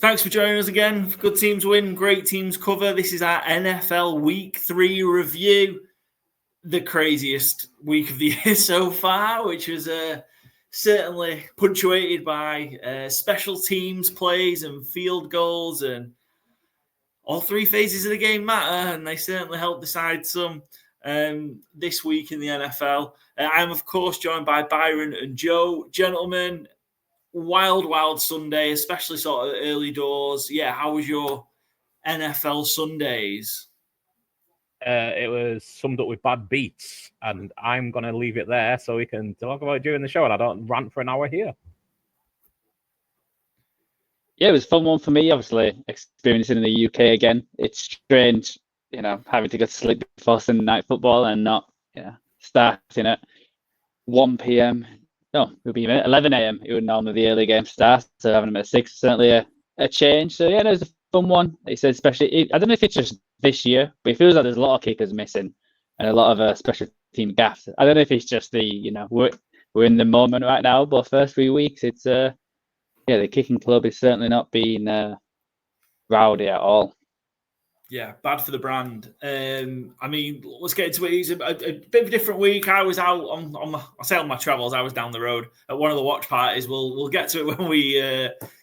Thanks for joining us again. Good teams win, great teams cover. This is our NFL Week 3 review. The craziest week of the year so far, which was certainly punctuated by special teams plays and field goals, and all three phases of the game matter, and they certainly help decide some this week in the NFL. I'm, of course, joined by Byron and Joe. Gentlemen, wild Sunday, especially sort of early doors. Yeah, how was your NFL Sundays? It was summed up with bad beats, and I'm going to leave it there so we can talk about it during the show, and I don't rant for an hour here. Yeah, it was a fun one for me, obviously, experiencing in the UK again. It's strange, having to go to sleep before Sunday night football and not starting at 1 p.m. No, it would be 11 a.m. It would normally the early game start, so having them at 6 is certainly a change. So, yeah, it was a fun one. He said, especially, I don't know if it's just this year, but it feels like there's a lot of kickers missing and a lot of special team gaffes. I don't know if it's just we're in the moment right now, but first 3 weeks, it's the kicking club is certainly not being rowdy at all. Yeah, bad for the brand. I mean, let's get into it. It's a bit of a different week. I was out on my travels. I was down the road at one of the watch parties. We'll get to it when we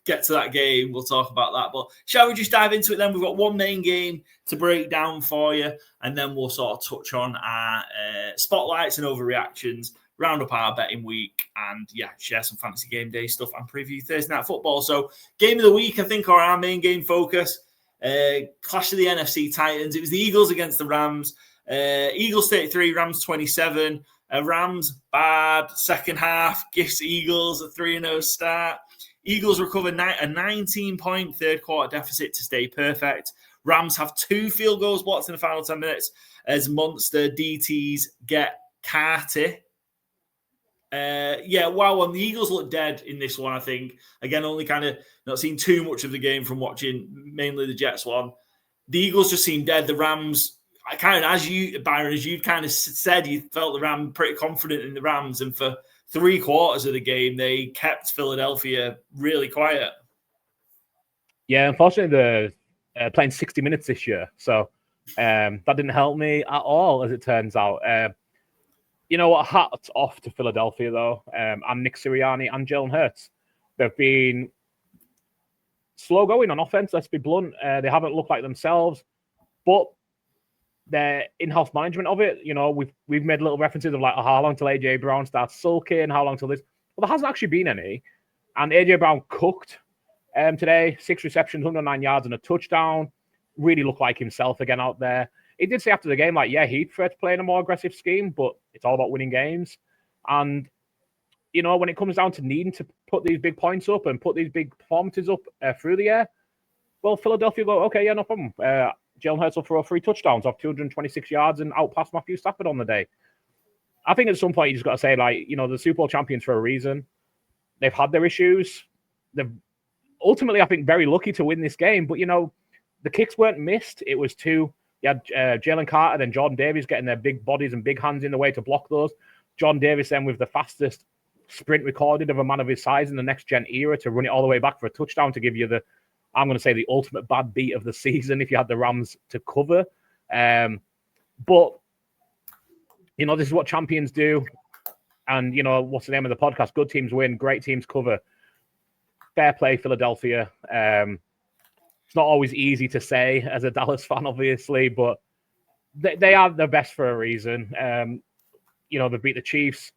get to that game. We'll talk about that. But shall we just dive into it then? We've got one main game to break down for you, and then we'll sort of touch on our spotlights and overreactions, round up our betting week, and share some fantasy game day stuff and preview Thursday night football. So game of the week, I think, are our main game focus. Clash of the NFC Titans. It was the Eagles against the Rams. Eagles 33, Rams 27. Rams bad second half gives Eagles a 3-0 start. Eagles recover a 19-point third quarter deficit to stay perfect. Rams have 2 field goals blocked in the final 10 minutes as monster DTs get Carty. And the Eagles look dead in this one, I think. Again, only kind of not seen too much of the game from watching mainly the Jets one. The Eagles just seem dead. The Rams, as you kind of said, you felt the Rams pretty confident in the Rams, and for 3 quarters of the game, they kept Philadelphia really quiet. Yeah, unfortunately, they're playing 60 minutes this year, so that didn't help me at all, as it turns out. You know what? Hats off to Philadelphia, though, and Nick Sirianni and Jalen Hurts. They've been slow going on offense, let's be blunt. They haven't looked like themselves, but their in-house management of it, we've made little references of like, how long till A.J. Brown starts sulking, how long till this? Well, there hasn't actually been any. And A.J. Brown cooked today, 6 receptions, 109 yards and a touchdown. Really looked like himself again out there. He did say after the game, he prefers playing a more aggressive scheme, but it's all about winning games. And, when it comes down to needing to put these big points up and put these big performances up through the air, well, Philadelphia go, okay, yeah, no problem. Jalen Hurts will throw 3 touchdowns off 226 yards and outpass Matthew Stafford on the day. I think at some point you just got to say, the Super Bowl champions for a reason. They've had their issues. They've ultimately, I think, very lucky to win this game. But, the kicks weren't missed. It was 2. You had Jalen Carter, then Jordan Davis getting their big bodies and big hands in the way to block those. Jordan Davis then with the fastest sprint recorded of a man of his size in the next-gen era to run it all the way back for a touchdown to give you the ultimate bad beat of the season if you had the Rams to cover. But, this is what champions do. And, what's the name of the podcast? Good teams win, great teams cover. Fair play, Philadelphia. It's not always easy to say as a Dallas fan, obviously, but they are the best for a reason. They beat the Chiefs.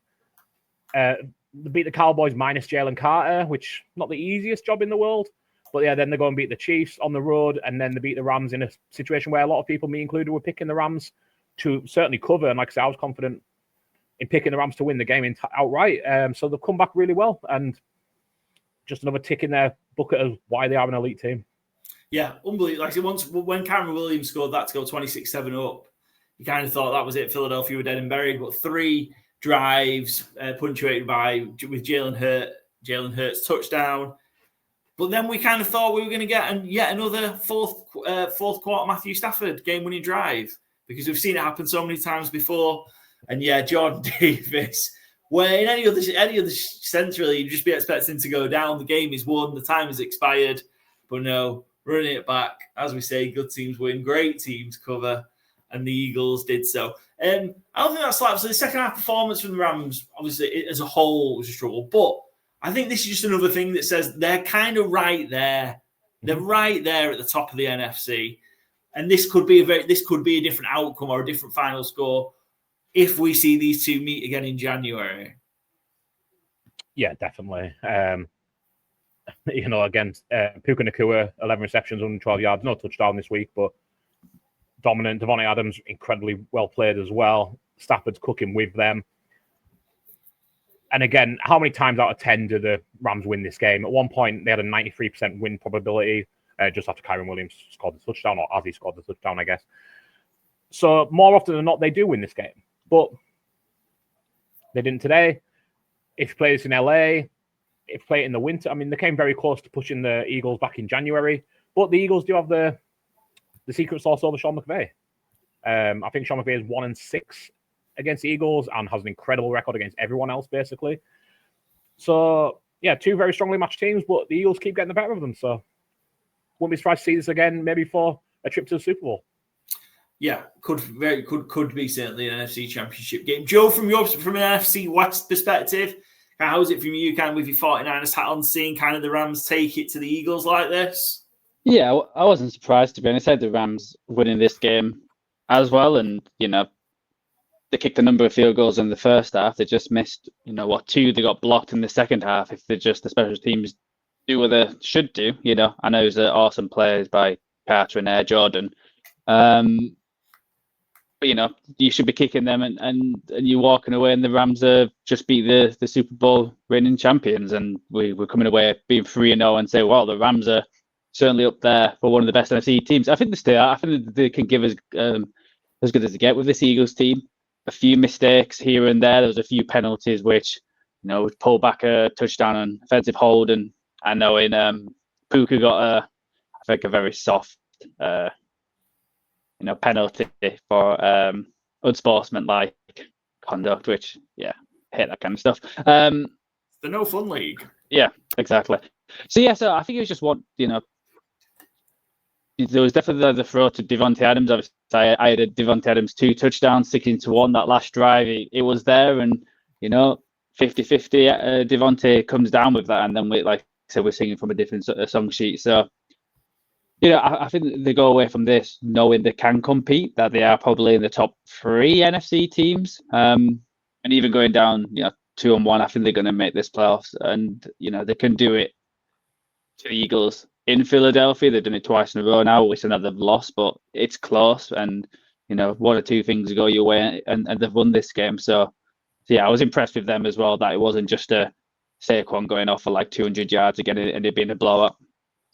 They beat the Cowboys minus Jalen Carter, which not the easiest job in the world. But then they go and beat the Chiefs on the road, and then they beat the Rams in a situation where a lot of people, me included, were picking the Rams to certainly cover. And like I said, I was confident in picking the Rams to win the game outright. So they've come back really well, and just another tick in their bucket of why they are an elite team. Yeah, unbelievable. When Cameron Williams scored that to go 26-7 up, you kind of thought that was it. Philadelphia were dead and buried. But 3 drives punctuated with Jalen Hurts touchdown. But then we kind of thought we were going to get yet another fourth quarter Matthew Stafford game-winning drive, because we've seen it happen so many times before. And Jordan Davis, where in any other sense really, you'd just be expecting to go down. The game is won. The time has expired. But no, running it back, as we say, good teams win, great teams cover, and the Eagles did so. I don't think that's like, so the second half performance from the Rams, obviously, as a whole, was a struggle. But I think this is just another thing that says they're kind of right there. They're right there at the top of the NFC. And this could be a different outcome or a different final score if we see these two meet again in January. Yeah, definitely. Again, Puka Nacua, 11 receptions, 112 yards, no touchdown this week, but dominant. Devontae Adams, incredibly well played as well. Stafford's cooking with them. And again, how many times out of 10 do the Rams win this game? At one point, they had a 93% win probability just after Kyren Williams scored the touchdown, or as he scored the touchdown, I guess. So more often than not, they do win this game. But they didn't today. If you play this in LA, if you play it in the winter, I mean, they came very close to pushing the Eagles back in January. But the Eagles do have the secret sauce over Sean McVay. I think Sean McVay is 1-6 against the Eagles and has an incredible record against everyone else, basically. So, yeah, two very strongly matched teams, but the Eagles keep getting the better of them. So, wouldn't be surprised to see this again, maybe for a trip to the Super Bowl. Yeah, could be certainly an NFC Championship game. Joe, from an NFC West perspective, how is it from you, kind of with your 49ers hat on, seeing kind of the Rams take it to the Eagles like this? Yeah, I wasn't surprised, to be honest. I had the Rams winning this game as well, and they kicked a number of field goals in the first half. They just missed, two they got blocked in the second half. If the special teams do what they should do, I know it's awesome plays by Carter and Air Jordan. But you should be kicking them, and you're walking away, and the Rams just beat the Super Bowl reigning champions, and we're coming away being 3-0 and say, well, the Rams are certainly up there for one of the best NFC teams. I think they still are. I think they can give us as good as they get with this Eagles team. A few mistakes here and there. There was a few penalties which, pull back a touchdown and offensive hold, and I know Puka got a very soft penalty for unsportsmanlike conduct, which hate that kind of stuff. The no fun league. Yeah, exactly. So I think it was just there was definitely the throw to Devontae Adams. Obviously, I had a Devontae Adams 2 touchdowns, 16-1 that last drive. It was there, and 50-50. Devontae comes down with that, and then like I said, we're singing from a different song sheet. So I think they go away from this knowing they can compete, that they are probably in the top 3 NFC teams, and even going down 2-1. I think they're going to make this playoffs, and they can do it to the Eagles in Philadelphia. They've done it twice in a row now, which another they've lost, but it's close. And 1 or 2 things go your way, and they've won this game. So I was impressed with them as well, that it wasn't just a Saquon going off for like 200 yards again and it being a blowout.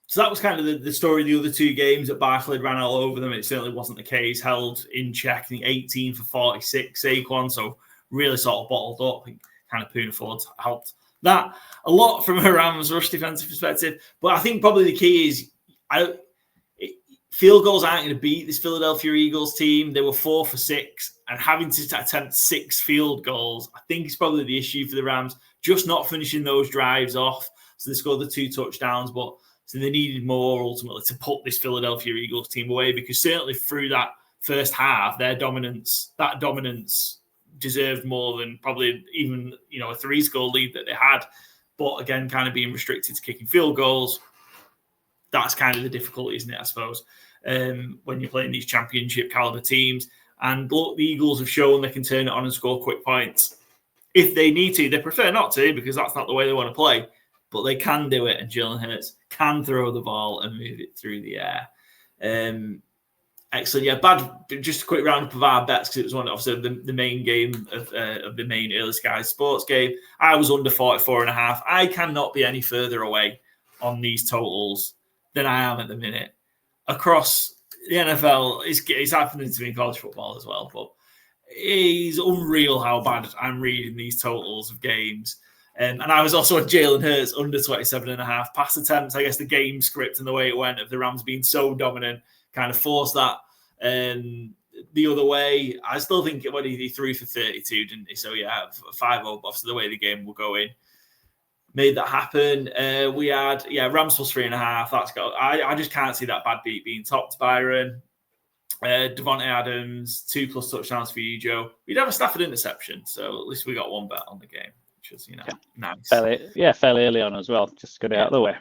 So that was kind of the story of the other 2 games that Barkley ran all over them. It certainly wasn't the case. Held in check, I think 18 for 46 Saquon, so really sort of bottled up. I think kind of Poona Ford helped that a lot from a Rams rush defensive perspective. But I think probably the key is field goals aren't going to beat this Philadelphia Eagles team. They were 4 for 6, and having to attempt 6 field goals, I think is probably the issue for the Rams, just not finishing those drives off. So they scored the 2 touchdowns, but so they needed more ultimately to put this Philadelphia Eagles team away, because certainly through that first half, that dominance deserved more than probably even a 3-score lead that they had. But again, kind of being restricted to kicking field goals, that's kind of the difficulty, isn't it, I suppose, when you're playing these championship caliber teams. And look, the Eagles have shown they can turn it on and score quick points if they need to. They prefer not to, because that's not the way they want to play, but they can do it, and Jalen Hurts can throw the ball and move it through the air. Excellent. Yeah, just a quick roundup of our bets, because it was one obviously the main game of the main Early Skies sports game. I was under 44.5. I cannot be any further away on these totals than I am at the minute. Across the NFL, it's happening to me in college football as well, but it's unreal how bad I'm reading these totals of games. And I was also at Jalen Hurts under 27.5 pass attempts. I guess the game script and the way it went of the Rams being so dominant kind of forced that the other way. I still think he threw for 32, didn't he? So yeah, 5-0, obviously the way the game will go in. made that happen. We had Rams plus 3.5. That's got. I just can't see that bad beat being topped. Byron, Devontae Adams, 2+ touchdowns for you, Joe. We did have a Stafford interception, so at least we got one bet on the game, which was nice. Fairly early on as well. Just got it out of the way.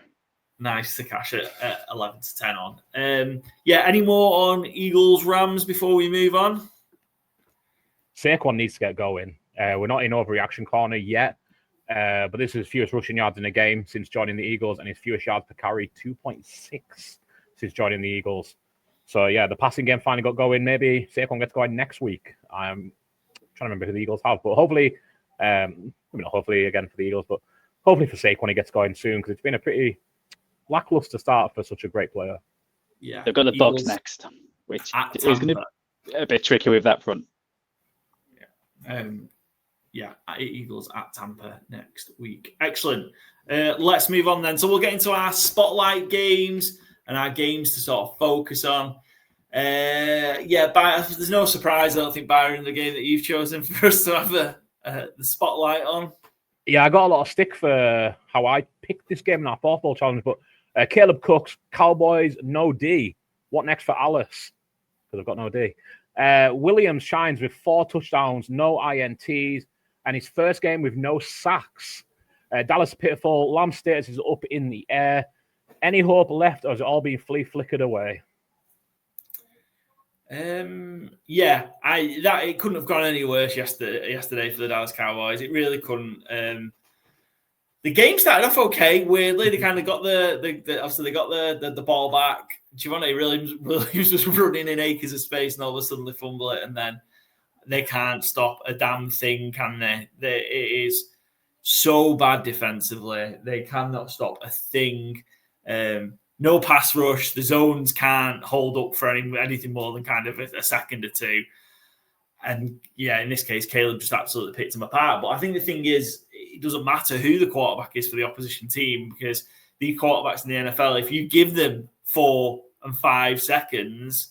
Nice to cash it at 11-10 on. Any more on Eagles Rams before we move on? Saquon needs to get going. We're not in overreaction corner yet, but this is his fewest rushing yards in a game since joining the Eagles, and his fewest yards per carry, 2.6 since joining the Eagles. So the passing game finally got going. Maybe Saquon gets going next week. I'm trying to remember who the Eagles have, but hopefully, hopefully again for the Eagles, but hopefully for Saquon he gets going soon, because it's been a pretty lackluster start for such a great player. Yeah, they've got the Bucs next, which is going to be a bit tricky with that front. Eagles at Tampa next week. Excellent. Let's move on then. So we'll get into our spotlight games and our games to sort of focus on. There's no surprise, I don't think, Byron, the game that you've chosen for us to have the spotlight on. Yeah, I got a lot of stick for how I picked this game in our fourth ball challenge, but Caleb Cook's Cowboys, no D. What next for Alice? Because I've got no D. Williams shines with 4 touchdowns, no INTs, and his first game with no sacks. Dallas pitiful. Lamb status is up in the air. Any hope left, or has it all been flickered away? It couldn't have gone any worse yesterday for the Dallas Cowboys. It really couldn't. The game started off okay. Weirdly, they kind of got the ball back. Javonte Williams was running in acres of space, and all of a sudden they fumble it, and then they can't stop a damn thing, can they? It is so bad defensively. They cannot stop a thing. No pass rush. The zones can't hold up for anything more than kind of a second or two. And in this case, Caleb just absolutely picked him apart. But I think the thing is, it doesn't matter who the quarterback is for the opposition team, because the quarterbacks in the NFL, if you give them 4 and 5 seconds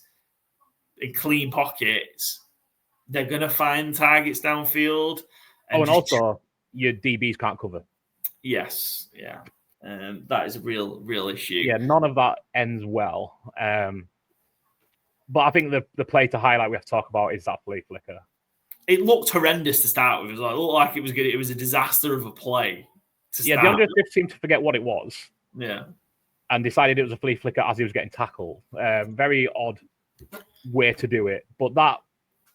in clean pockets, they're going to find targets downfield. And also your DBs can't cover. Yes, yeah. That is a real issue. Yeah, none of that ends well. But I think the play to highlight we have to talk about is that flea flicker. It looked horrendous to start with. It looked like it was good. It was a disaster of a play. The DeAndre Swift seemed to forget what it was. Yeah. And decided it was a flea flicker as he was getting tackled. Very odd way to do it. But that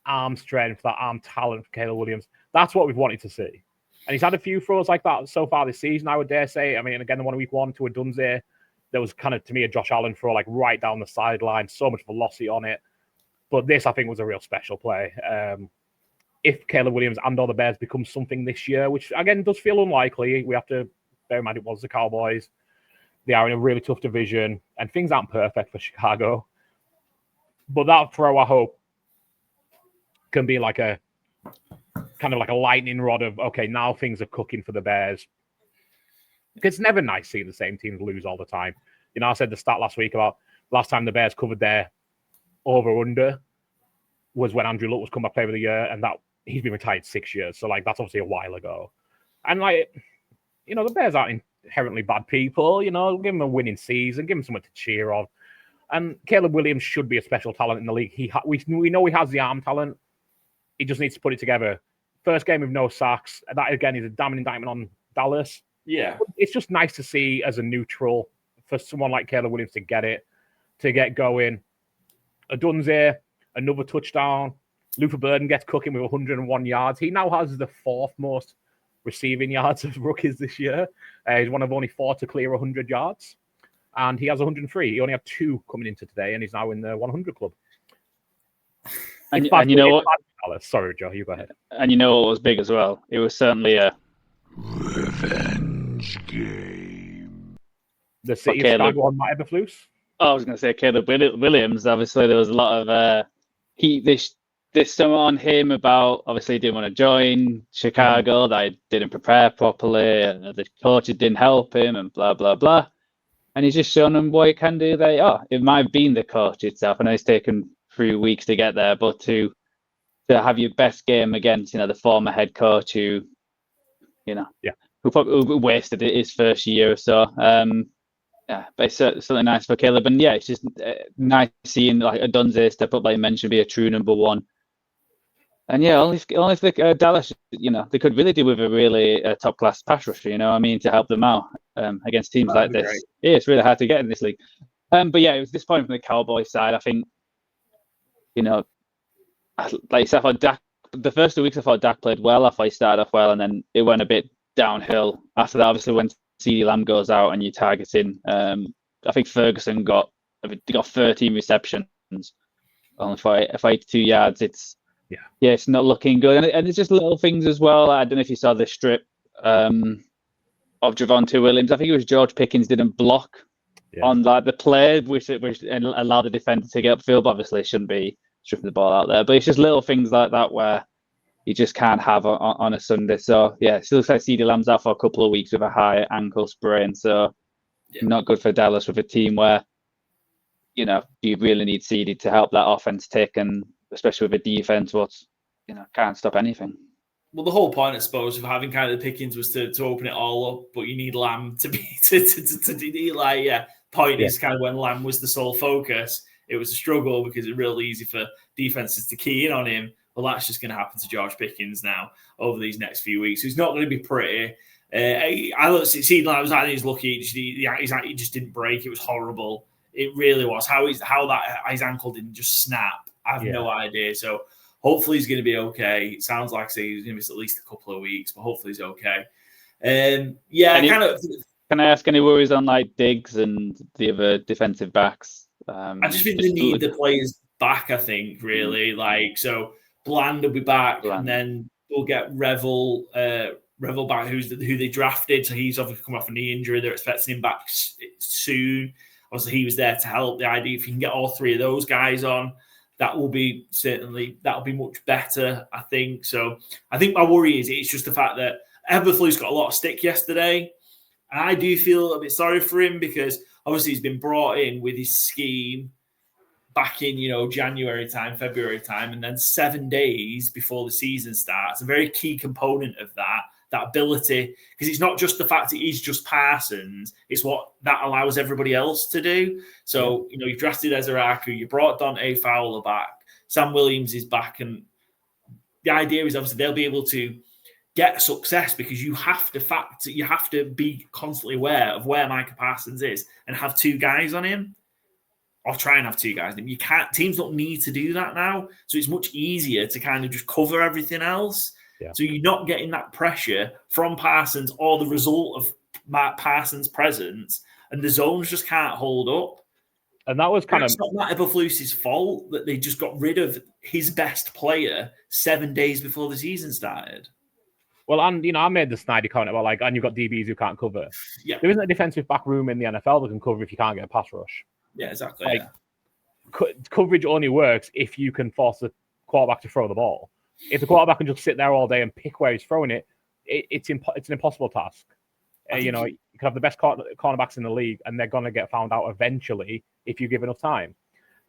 arm strength, that arm talent for Caleb Williams, that's what we've wanted to see. And he's had a few throws like that so far this season, I would dare say. I mean, again, the one in week 1 to a Dunze, there was kind of, to me, a Josh Allen throw, like right down the sideline, so much velocity on it. But this, I think, was a real special play. If Caleb Williams and all the Bears become something this year, which, again, does feel unlikely, we have to bear in mind it was the Cowboys. They are in a really tough division, and things aren't perfect for Chicago. But that throw, I hope, can be like a kind of like a lightning rod of, okay, now things are cooking for the Bears. It's never nice seeing the same teams lose all the time. I said the stat last week about last time the Bears covered their over-under was when Andrew Luck was comeback player of the year, and that he's been retired 6 years. So, that's obviously a while ago. And, the Bears aren't inherently bad people. Give them a winning season, give them someone to cheer on. And Caleb Williams should be a special talent in the league. We know he has the arm talent. He just needs to put it together. First game with no sacks. That, again, is a damning indictment on Dallas. Yeah. It's just nice to see as a neutral for someone like Caleb Williams to get going. A Dunze, another touchdown. Luther Burden gets cooking with 101 yards. He now has the 4th most receiving yards of rookies this year. He's one of only 4 to clear 100 yards. And he has 103. He only had 2 coming into today, and he's now in the 100 club. And you know what? Sorry, Joe, you go ahead. And you know what was big as well? It was certainly a revenge game. The City of Chicago on Matt Eberflus? I was going to say Caleb Williams. Obviously, there was a lot of this summer on him about obviously he didn't want to join Chicago. That he didn't prepare properly, and the coaches didn't help him, and blah blah blah. And he's just shown them what he can do. It might have been the coach itself. I know it's taken 3 weeks to get there, but to have your best game against the former head coach who who wasted it his first year or so. Yeah, but it's certainly nice for Caleb. And yeah, it's just nice seeing like a Dunze step up, like you mentioned, be a true number one. And yeah, only if Dallas, they could really do with a really top class pass rusher, to help them out against teams like this. Great. Yeah, it's really hard to get in this league. But yeah, it was disappointing from the Cowboys side. I think, like you said, I thought Dak, the first 2 weeks I thought Dak played well. I thought he started off well, and then it went a bit downhill after that. Obviously, when CeeDee Lamb goes out and you're targeting, I think Ferguson got 13 receptions, only for 82 yards. It's not looking good, and it's just little things as well. I don't know if you saw the strip of Javonte Williams. I think it was George Pickens didn't block on the play, which allowed the defender to get upfield. But obviously, it shouldn't be stripping the ball out there. But it's just little things like that where you just can't have on a Sunday. So yeah, it still looks like CeeDee Lamb's out for a couple of weeks with a high ankle sprain. So not good for Dallas with a team where you really need CeeDee to help that offense tick, and especially with a defense what's can't stop anything. Well, the whole point, I suppose, of having kind of the Pickens was to open it all up, but you need Lamb to be point is kind of when Lamb was the sole focus. It was a struggle because it's really easy for defenses to key in on him. Well, that's just going to happen to George Pickens now over these next few weeks. He's not going to be pretty. I looked at CeeDee Lamb. I think he's lucky. He just didn't break. It was horrible. It really was. How his ankle didn't just snap. I have no idea. So hopefully he's going to be okay. It sounds like he's going to miss at least a couple of weeks, but hopefully he's okay. Can I ask any worries on like Diggs and the other defensive backs? I just think they need the players back. I think really so Bland will be back, and then we'll get Revel back, who they drafted. So he's obviously come off a knee injury. They're expecting him back soon. Obviously, he was there to help. The idea, if you can get all three of those guys on, that'll be much better, I think. So I think my worry is it's just the fact that Eberflus got a lot of stick yesterday. And I do feel a bit sorry for him because obviously he's been brought in with his scheme back in, January time, February time, and then 7 days before the season starts. A very key component of that ability, because it's not just the fact that he's just Parsons, it's what that allows everybody else to do. So, you've drafted Ezeraku, you brought Dante Fowler back, Sam Williams is back, and the idea is obviously they'll be able to get success because you have to be constantly aware of where Micah Parsons is and have two guys on him, or try and have two guys on him. You can't. Teams don't need to do that now, so it's much easier to kind of just cover everything else. Yeah. So you're not getting that pressure from Parsons or the result of Matt Parsons' presence, and the zones just can't hold up. And that was it's not Matt Eberflus's fault that they just got rid of his best player 7 days before the season started. Well, and I made the snidey comment about and you've got DBs who can't cover. Yeah, there isn't a defensive back room in the NFL that can cover if you can't get a pass rush. Yeah, exactly. Coverage only works if you can force the quarterback to throw the ball. If the quarterback can just sit there all day and pick where he's throwing it, it's an impossible task. You can have the best cornerbacks in the league, and they're going to get found out eventually if you give enough time.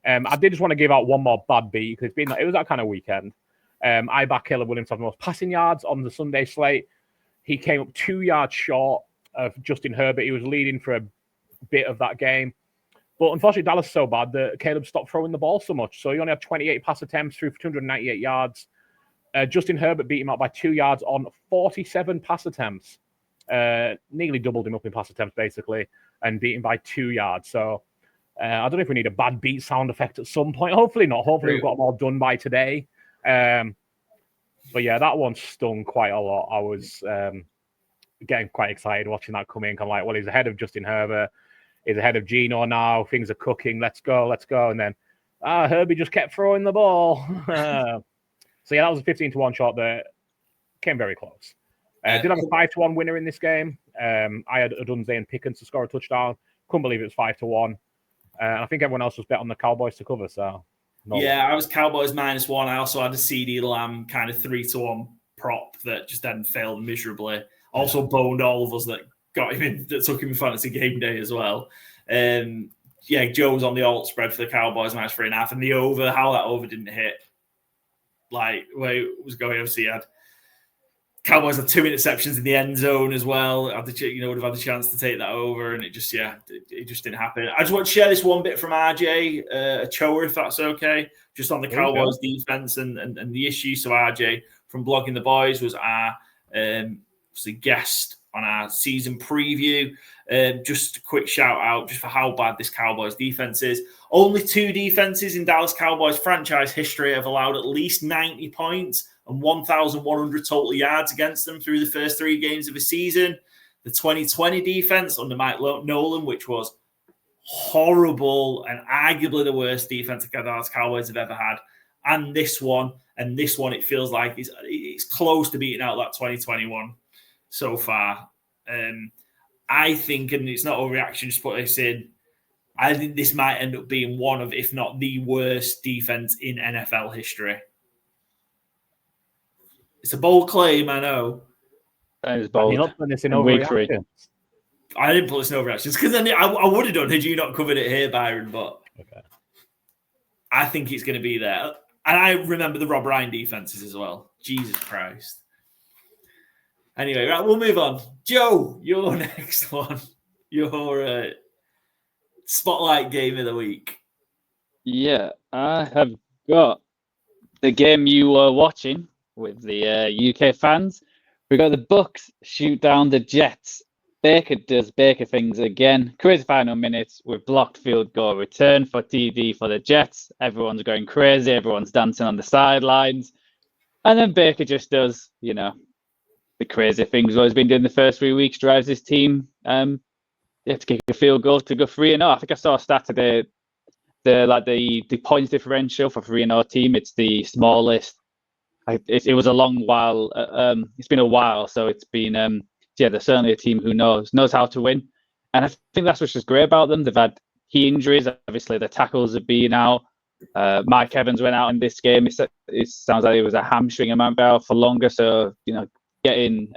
I did just want to give out one more bad beat because it was that kind of weekend. I backed Caleb Williams to have the most passing yards on the Sunday slate. He came up 2 yards short of Justin Herbert. He was leading for a bit of that game. But unfortunately, Dallas is so bad that Caleb stopped throwing the ball so much. So he only had 28 pass attempts through 298 yards. Justin Herbert beat him out by 2 yards on 47 pass attempts. Nearly doubled him up in pass attempts, basically, and beat him by 2 yards. So I don't know if we need a bad beat sound effect at some point. Hopefully not. Hopefully we've got them all done by today. But yeah, that one stung quite a lot. I was getting quite excited watching that come in. I'm like, well, he's ahead of Justin Herbert. He's ahead of Geno now. Things are cooking. Let's go. And then Herbie just kept throwing the ball. So yeah, that was a 15-1 shot that came very close. Did have a 5-1 winner in this game. I had Odunze and Pickens to score a touchdown. Couldn't believe it was 5-1. I think everyone else was bet on the Cowboys to cover. So I was Cowboys -1. I also had a CeeDee Lamb kind of 3-1 prop that just then failed miserably. Also boned all of us that got him in, that took him in Fantasy Gameday as well. Joe was on the alt spread for the Cowboys -3.5, and the over. How that over didn't hit. Like where it was going, obviously, he had Cowboys had 2 interceptions in the end zone as well. Would have had the chance to take that over, and it just didn't happen. I just want to share this one bit from RJ Ochoa, if that's okay, just on the Cowboys defense and the issue. So RJ from Blogging the Boys was our guest on our season preview. Just a quick shout out just for how bad this Cowboys defense is. Only 2 defenses in Dallas Cowboys franchise history have allowed at least 90 points and 1,100 total yards against them through the first 3 games of a season. The 2020 defense under Mike Nolan, which was horrible and arguably the worst defense the Dallas Cowboys have ever had. And this one, it feels like it's close to beating out that 2021 so far. I think, and it's not overreaction, just put this in, I think this might end up being one of, if not the worst defense in NFL history. It's a bold claim, I know. That is bold. You're not putting this in overreaction. I didn't put this in overreactions because then I would have done had you not covered it here, Byron. But okay. I think it's going to be there. And I remember the Rob Ryan defenses as well. Jesus Christ. Anyway, right, we'll move on. Joe, your next one. Your spotlight game of the week. Yeah, I have got the game you were watching with the UK fans. We got the Bucks shoot down the Jets. Baker does Baker things again. Crazy final minutes with blocked field goal return for TD for the Jets. Everyone's going crazy. Everyone's dancing on the sidelines. And then Baker just does, the crazy things he's been doing the first 3 weeks, drives his team to kick a field goal to go 3-0. I think I saw a stat today. The points differential for 3-0 team, it's the smallest. It was a long while. It's been a while, so it's been they're certainly a team who knows how to win, and I think that's what's just great about them. They've had key injuries. Obviously, the tackles have been out. Mike Evans went out in this game. It sounds like it was a hamstring and might be out for longer. So getting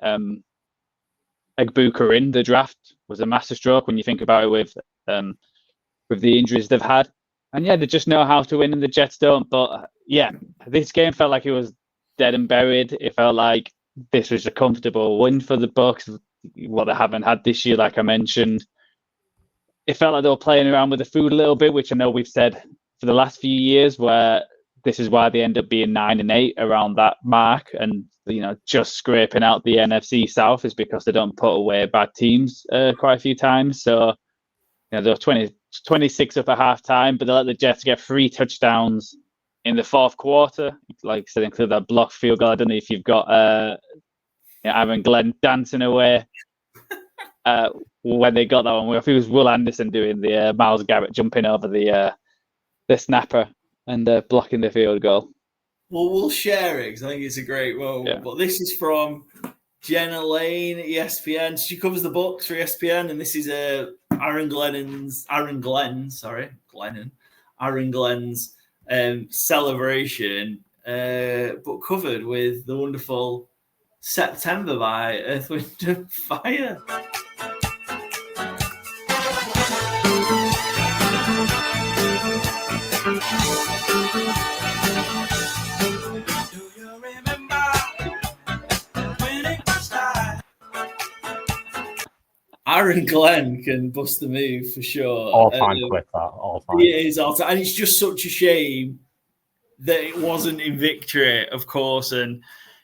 Egbuka in the draft was a masterstroke when you think about it with the injuries they've had. And they just know how to win, and the Jets don't. But this game felt like it was dead and buried. It felt like this was a comfortable win for the Bucks, what they haven't had this year, like I mentioned. It felt like they were playing around with the food a little bit, which I know we've said for the last few years, where this is why they end up being 9-8 around that mark, and just scraping out the NFC South is because they don't put away bad teams quite a few times. So they were 26 up at halftime, but they let the Jets get 3 touchdowns in the fourth quarter. Like I said, include that blocked field goal. I don't know if you've got Aaron Glenn dancing away when they got that one. I think it was Will Anderson doing the Myles Garrett jumping over the snapper and blocking the field goal. Well, we'll share it because I think it's a great moment. Yeah. But this is from Jenna Lane at ESPN. She covers the Bucks for ESPN, and this is Aaron Glennon's celebration, but covered with the wonderful September by Earth, Wind and Fire. Aaron Glenn can bust the move for sure. All time clip that. All time. It is all time, and it's just such a shame that it wasn't in victory, of course. And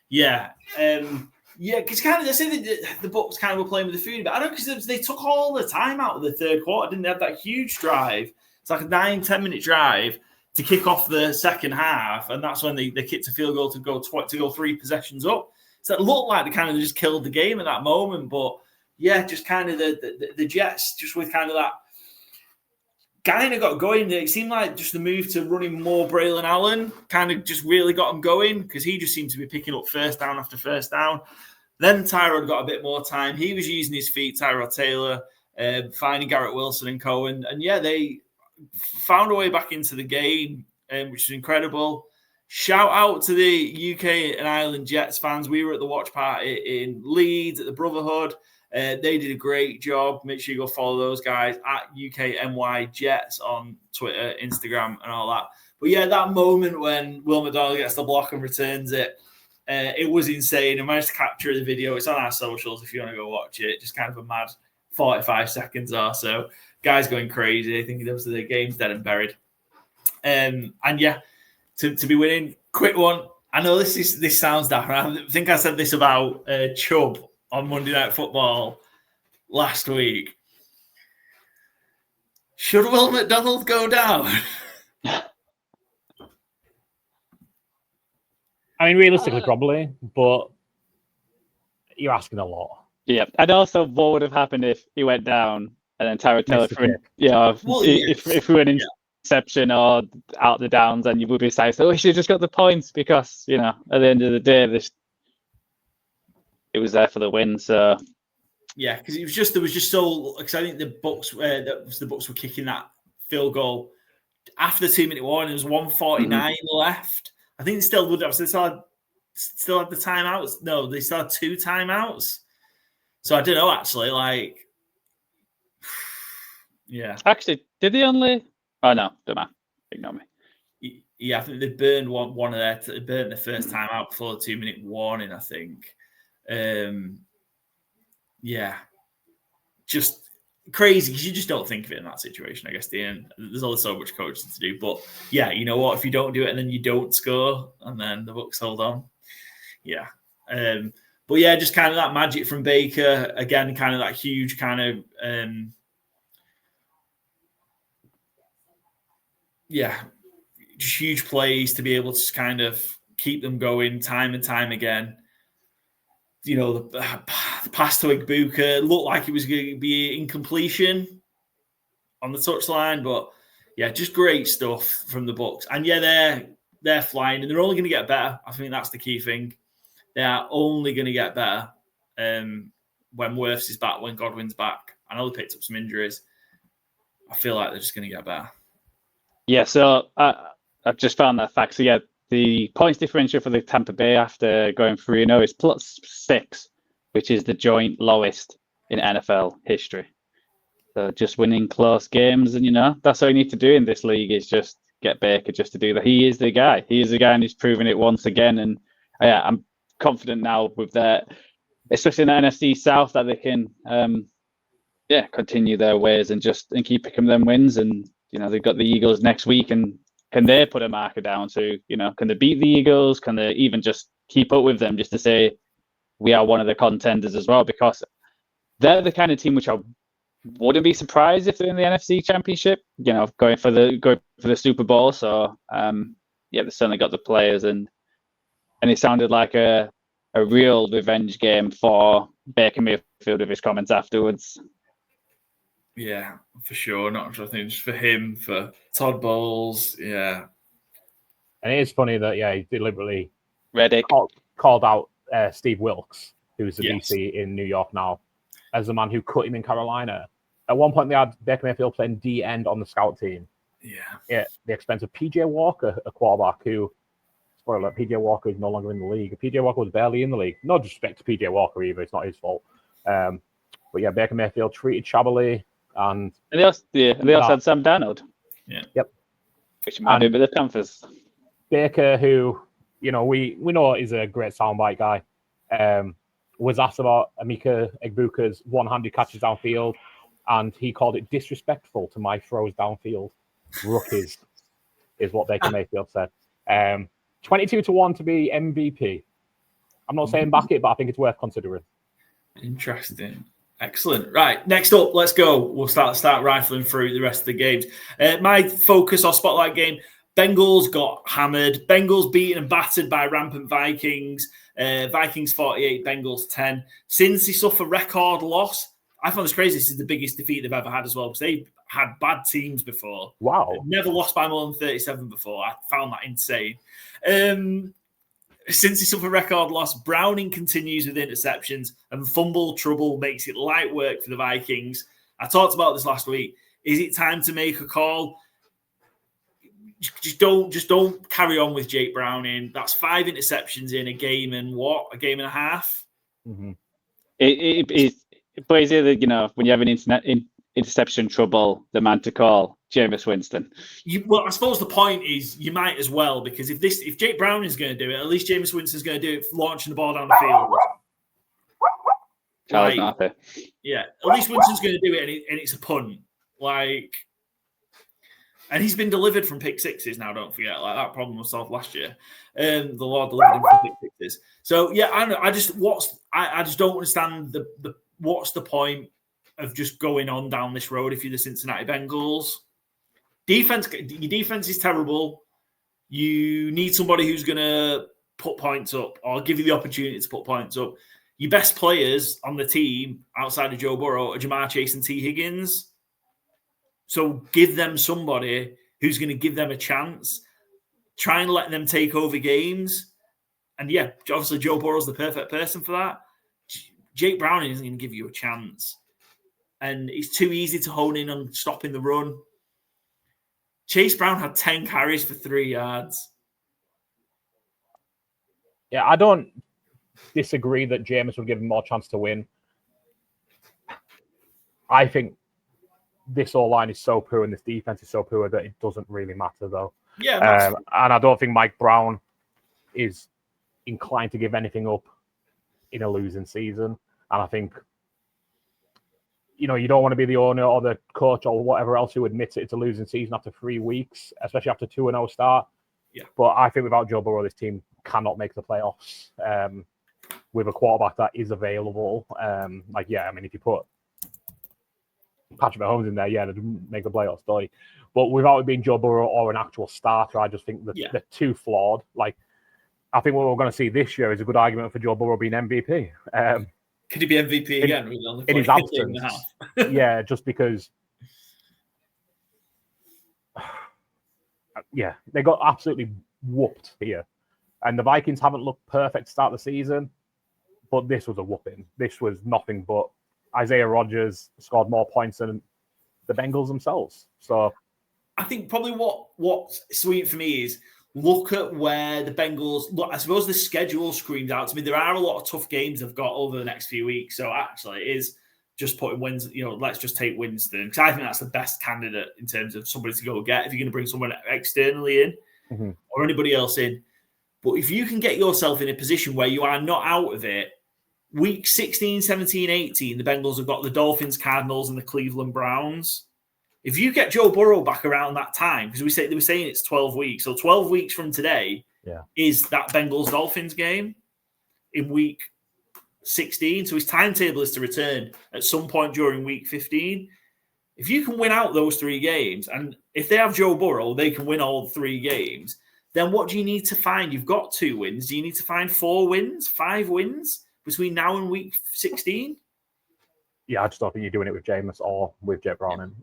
because kind of they say the Bucks kind of were playing with the food, but I don't know because they took all the time out of the third quarter. Didn't they have that huge drive? It's like a 9-10 minute drive to kick off the second half, and that's when they kicked a field goal to go 3 possessions up. So it looked like they kind of just killed the game at that moment, but. Yeah, just kind of the Jets, just with kind of that kind of got going. It seemed like just the move to running more Braylon Allen kind of just really got him going because he just seemed to be picking up first down after first down. Then Tyrod got a bit more time. He was using his feet, Tyrod Taylor, finding Garrett Wilson and Cohen. And they found a way back into the game, which is incredible. Shout out to the UK and Ireland Jets fans. We were at the watch party in Leeds at the Brotherhood. They did a great job. Make sure you go follow those guys at UKNY Jets on Twitter, Instagram, and all that. But that moment when Will McDonald gets the block and returns it, It was insane. I managed to capture the video. It's on our socials if you want to go watch it. Just kind of a mad 45 seconds or so. Guys going crazy. I think the game's dead and buried. And yeah, to be winning, quick one. I know this sounds daft. I think I said this about Chubb on Monday Night Football last week. Should Will McDonald go down? I mean, realistically, probably, but you're asking a lot. Yeah, and also, what would have happened if he went down and then Tyrod Taylor if we were an interception or out the downs, and you would be saying, "Oh, we should have just got the points," because at the end of the day, it was there for the win. So yeah, because there was just so because I think the Bucs were kicking that field goal after the 2-minute warning. There was 1:49 left. I think they still would have. So they still had the timeouts. No, they still had 2 timeouts. So I don't know. Actually, yeah. Actually, did they only? Oh no, don't matter. Ignore me. Yeah, I think they burned one of their. They burned the first time out before the 2-minute warning. I think. Yeah, just crazy because you just don't think of it in that situation. I guess there's only so much coaching to do, but yeah, you know what? If you don't do it and then you don't score, and then the Bucs hold on, yeah. But yeah, just kind of that magic from Baker again, kind of that huge kind of just huge plays to be able to kind of keep them going time and time again. The pass to Igbuka looked like it was going to be incompletion on the touchline, but yeah, just great stuff from the Bucs. And yeah, they're flying, and they're only going to get better. I think that's the key thing. They are only going to get better when Wirfs is back, when Godwin's back. I know they picked up some injuries. I feel like they're just going to get better. Yeah, so I've just found that fact. So yeah, the points differential for the Tampa Bay after going 3-0 is +6, which is the joint lowest in NFL history. So just winning close games, and that's all you need to do in this league is just get Baker just to do that. He is the guy. He is the guy, and he's proven it once again. And yeah, I'm confident now with that, especially in the NFC South, that they can continue their ways and keep picking them wins. And they've got the Eagles next week, and can they put a marker down to, can they beat the Eagles? Can they even just keep up with them just to say we are one of the contenders as well? Because they're the kind of team which I wouldn't be surprised if they're in the NFC Championship, going for the Super Bowl. So they've certainly got the players, and it sounded like a real revenge game for Baker Mayfield with his comments afterwards. Yeah, for sure. Not just for him, for Todd Bowles. Yeah. And it is funny that, he deliberately called out Steve Wilkes, who's the DC in New York now, as the man who cut him in Carolina. At one point, they had Baker Mayfield playing D-end on the scout team. Yeah. At the expense of PJ Walker, a quarterback who, spoiler alert, PJ Walker is no longer in the league. PJ Walker was barely in the league. No disrespect to PJ Walker either. It's not his fault. But yeah, Baker Mayfield treated shabbily. And they also had Sam Darnold. Yeah. Yep. Which might be with the Panthers. Baker, who, we know is a great soundbite guy, was asked about Emeka Egbuka's one-handed catches downfield, and he called it disrespectful to my throws downfield. Rookies is what Baker Mayfield said. 22-1 to be MVP. I'm not saying back it, but I think it's worth considering. Interesting. Excellent. Right, next up, let's go. We'll start rifling through the rest of the games. My focus or spotlight game, Bengals got hammered. Bengals beaten and battered by rampant Vikings. Vikings 48, Bengals 10. Cincy suffer record loss. I found this crazy. This is the biggest defeat they've ever had as well, because they've had bad teams before. Wow. They've never lost by more than 37 before. I found that insane. Since he suffered record loss, Browning continues with interceptions, and fumble trouble makes it light work for the Vikings. I talked about this last week. Is it time to make a call? Just don't carry on with Jake Browning. That's 5 interceptions in a game and a game and a half. Mm-hmm. But it's either, when you have an interception trouble, the man to call, Jameis Winston. Well, I suppose the point is you might as well, because if Jake Brown is going to do it, at least Jameis Winston's going to do it launching the ball down the field. Charles not happy. Yeah, at least Winston's going to do it, and it's a punt. And he's been delivered from pick sixes now, don't forget. Like, that problem was solved last year. The Lord delivered him from pick sixes. So, yeah, I just don't understand what's the point of just going on down this road if you're the Cincinnati Bengals. Your defense is terrible. You need somebody who's going to put points up or give you the opportunity to put points up. Your best players on the team outside of Joe Burrow are Jamar Chase and T. Higgins. So give them somebody who's going to give them a chance. Try and let them take over games. And yeah, obviously Joe Burrow's the perfect person for that. Jake Browning isn't going to give you a chance. And it's too easy to hone in on stopping the run. Chase Brown had 10 carries for 3 yards. Yeah, I don't disagree that Jameis would give him more chance to win. I think this O-line is so poor and this defense is so poor that it doesn't really matter, though. Yeah, and I don't think Mike Brown is inclined to give anything up in a losing season. And I think, you don't want to be the owner or the coach or whatever else who admits it's a losing season after 3 weeks, especially after 2-0 start. Yeah. But I think without Joe Burrow, this team cannot make the playoffs with a quarterback that is available. If you put Patrick Mahomes in there, they'd make the playoffs, story. But without it being Joe Burrow or an actual starter, I just think that they're too flawed. I think what we're going to see this year is a good argument for Joe Burrow being MVP. Could he be MVP again? In his absence. Yeah, just because... they got absolutely whooped here. And the Vikings haven't looked perfect to start the season, but this was a whooping. This was nothing but Isaiah Rodgers scored more points than the Bengals themselves. So I think probably what's sweet for me is look at where the Bengals... Look, I suppose the schedule screams out to me. There are a lot of tough games they've got over the next few weeks. So actually it is just putting wins... let's just take Winston. Because I think that's the best candidate in terms of somebody to go get if you're going to bring someone externally in or anybody else in. But if you can get yourself in a position where you are not out of it, week 16, 17, 18, the Bengals have got the Dolphins, Cardinals, and the Cleveland Browns. If you get Joe Burrow back around that time, because they were saying it's 12 weeks, so 12 weeks from today is that Bengals-Dolphins game in week 16. So his timetable is to return at some point during week 15. If you can win out those 3 games, and if they have Joe Burrow, they can win all 3 games, then what do you need to find? You've got 2 wins. Do you need to find 4 wins, 5 wins between now and week 16? Yeah, I just don't think you're doing it with Jameis or with Jake Browning.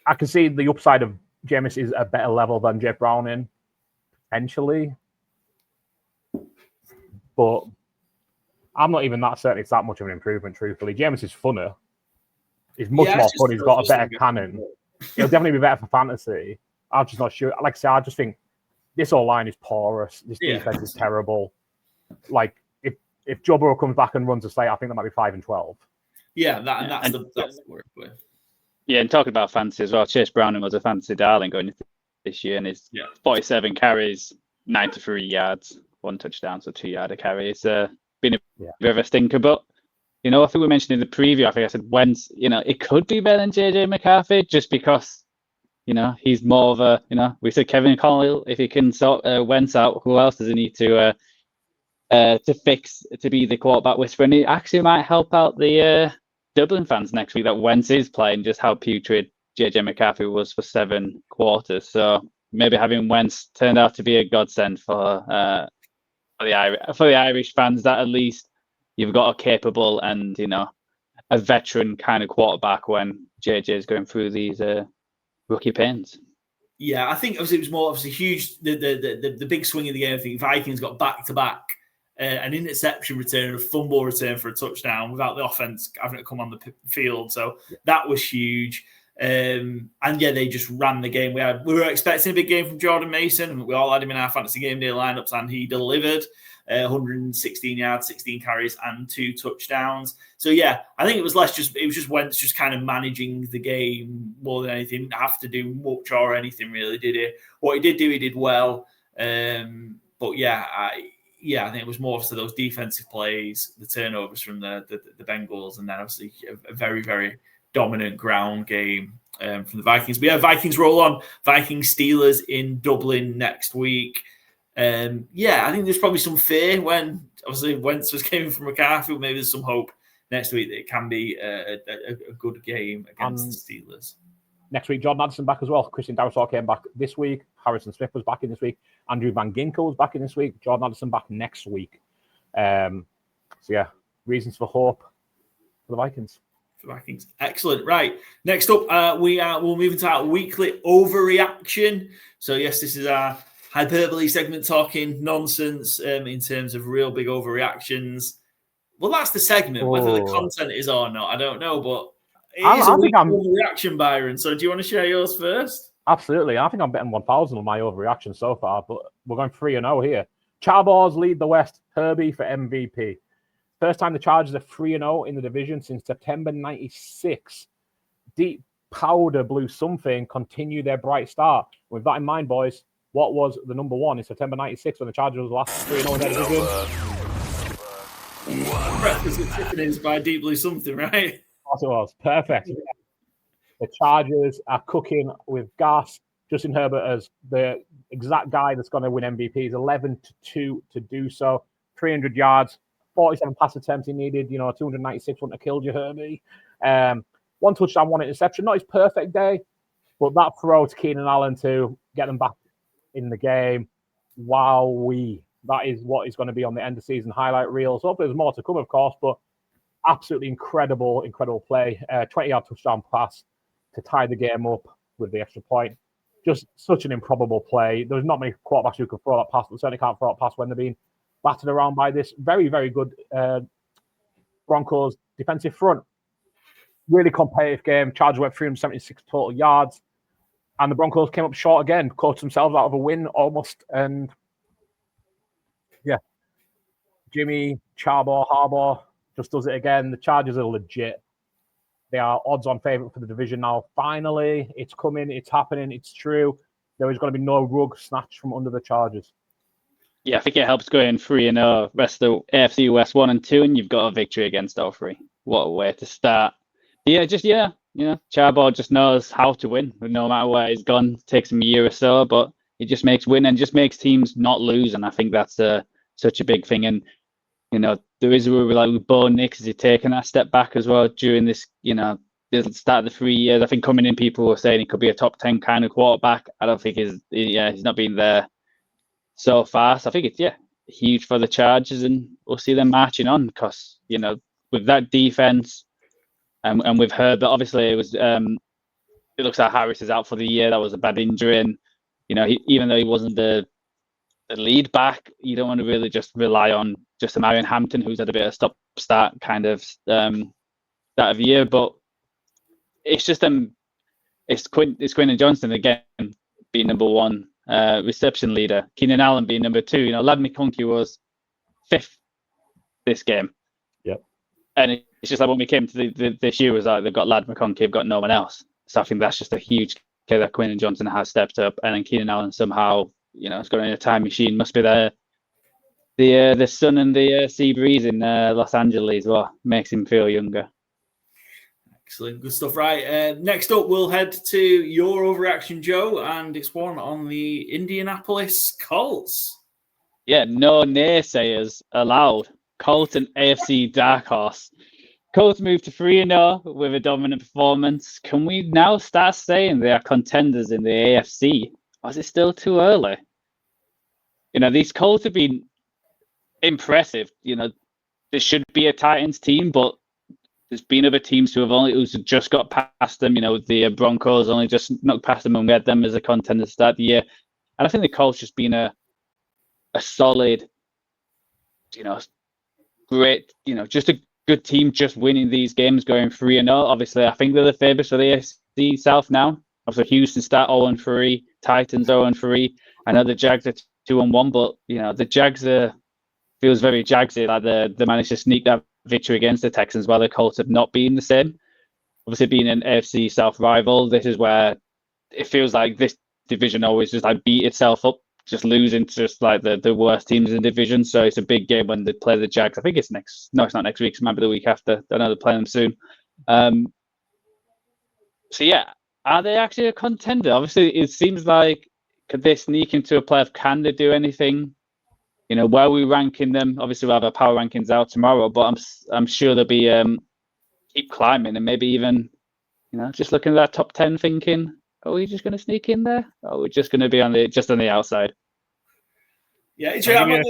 I can see the upside of Jameis is a better level than Jake Browning, potentially. But I'm not even that certain it's that much of an improvement, truthfully. Jameis is funner. He's much more fun. He's got a better cannon. He'll definitely be better for fantasy. I'm just not sure. Like I say, I just think this O-line is porous. This defense is terrible. If Joe Burrow comes back and runs a slate, I think that might be 5-12. Yeah, that's the word. Yeah, and talking about fantasy as well, Chase Browning was a fantasy darling going into this year, and his 47 carries, 93 yards, 1 touchdown, so 2-yard carry. It's been a bit of a stinker, but I think we mentioned in the preview, I think I said Wentz, it could be better than JJ McCarthy just because, he's more of a, we said Kevin Connell, if he can sort Wentz out, who else does he need to fix to be the quarterback whisperer? And it actually might help out the Dublin fans next week that Wentz is playing, just how putrid JJ McCarthy was for 7 quarters. So maybe having Wentz turned out to be a godsend for the Irish fans, that at least you've got a capable and a veteran kind of quarterback when JJ is going through these rookie pains. Yeah, I think obviously it was more obviously huge. The big swing in the game. I think Vikings got back to back an interception return, a fumble return for a touchdown without the offense having to come on the field. So that was huge. And yeah, they just ran the game. We were expecting a big game from Jordan Mason. We all had him in our fantasy game day lineups, and he delivered 116 yards, 16 carries, and 2 touchdowns. So yeah, I think it was Wentz just kind of managing the game more than anything. Didn't have to do much or anything really, did he? What he did do, he did well. But yeah, I think it was more so those defensive plays, the turnovers from the Bengals, and then obviously a very, very dominant ground game from the Vikings. But yeah, Vikings roll on. Vikings Steelers in Dublin next week. I think there's probably some fear when obviously Wentz was coming from McCarthy. Maybe there's some hope next week that it can be a good game against the Steelers. Next week, Jordan Addison back as well. Christian Darrisaw came back this week. Harrison Smith was back in this week. Andrew Van Ginkel was back in this week. Jordan Addison back next week. Reasons for hope for the Vikings. Excellent. Right. Next up, we'll move into our weekly overreaction. So yes, this is our hyperbole segment, talking nonsense in terms of real big overreactions. Well, that's the segment. Whether the content is or not, I don't know, but it is a weekly overreaction, Byron. So do you want to share yours first? Absolutely. I think I'm betting 1,000 on my overreaction so far, but we're going 3-0 here. Chargers lead the West. Herbie for MVP. First time the Chargers are 3-0 in the division since September 96. Deep powder blue something continue their bright start. With that in mind, boys, what was the number one in September 96 when the Chargers were last 3-0 in their division? Breakfast at Tiffany's by Deep Blue something, right? Of course it was. Perfect. The Chargers are cooking with gas. Justin Herbert as the exact guy that's going to win MVP. He's 11-2 to do so. 300 yards, 47 pass attempts he needed. 296 wouldn't have killed you, Herbie. 1 touchdown, 1 interception. Not his perfect day, but that throw to Keenan Allen to get them back in the game. Wowee. That is what is going to be on the end of season highlight reel. So hopefully there's more to come, of course, but absolutely incredible play. 20-yard touchdown pass to tie the game up with the extra point. Just such an improbable play. There's not many quarterbacks who can throw that pass, but certainly can't throw that pass when they're being battered around by this very, very good Broncos defensive front. Really competitive game. Chargers went 376 total yards. And the Broncos came up short again, coached themselves out of a win almost. And yeah, Jimmy, Harbaugh just does it again. The Chargers are legit. They are odds-on favorite for the division now. Finally, it's coming, it's happening, it's true. There is going to be no rug snatched from under the Chargers. Yeah, I think it helps going 3-0. Rest of the AFC West 1 and 2, and you've got a victory against all three. What a way to start. Harbaugh just knows how to win. No matter where he's gone, takes him a year or so, but he just makes win and just makes teams not lose. And I think that's such a big thing. And there is a rumor like with Bo Nix, is he taking that step back as well during this? The start of the 3 years. I think coming in, people were saying he could be a top 10 kind of quarterback. I don't think he's not been there so far. So I think it's huge for the Chargers, and we'll see them marching on because with that defense. And we've heard that obviously it was. It looks like Harris is out for the year. That was a bad injury, and even though he wasn't the lead back, you don't want to really just rely on just a Marion Hampton, who's had a bit of stop-start kind of start of the year. But it's just it's Quentin Johnston again being number one reception leader. Keenan Allen being number 2. Lad McConkey was 5th this game. Yep. And it's just like when we came to this year, was like they've got Lad McConkey, they've got no one else. So I think that's just a huge case that Quentin Johnson has stepped up, and then Keenan Allen somehow, has got in a time machine. Must be the sun and the sea breeze in Los Angeles. What makes him feel younger. Excellent, good stuff. Right, next up, we'll head to your overreaction, Joe, and it's one on the Indianapolis Colts. Yeah, no naysayers allowed. Colts and AFC dark horse. Colts moved to 3-0 with a dominant performance. Can we now start saying they are contenders in the AFC? Or is it still too early? These Colts have been impressive. This should be a Titans team, but there's been other teams who's just got past them. The Broncos only just knocked past them and we had them as a contender to start the year. And I think the Colts just been a solid, great, just a good team just winning these games, going 3-0. Obviously, I think they're the favourites for the AFC South now. Obviously, Houston start 0-3, Titans 0-3. I know the Jags are 2-1, but the Jags feels very Jagsy. Like they managed to sneak that victory against the Texans, while the Colts have not been the same. Obviously, being an AFC South rival, this is where it feels like this division always just like beat itself up, just losing to just like the worst teams in the division. So it's a big game when they play the Jags. I think it's next. No, it's not next week. It might be the week after. I know they're playing them soon. So yeah, are they actually a contender? Obviously, it seems like could they sneak into a playoff? Can they do anything? Where are we ranking them? Obviously, we'll have our power rankings out tomorrow, but I'm sure they'll be keep climbing and maybe even just looking at that top 10, thinking, are we just going to sneak in there? Or are we just going to be on the outside? Yeah, I'm not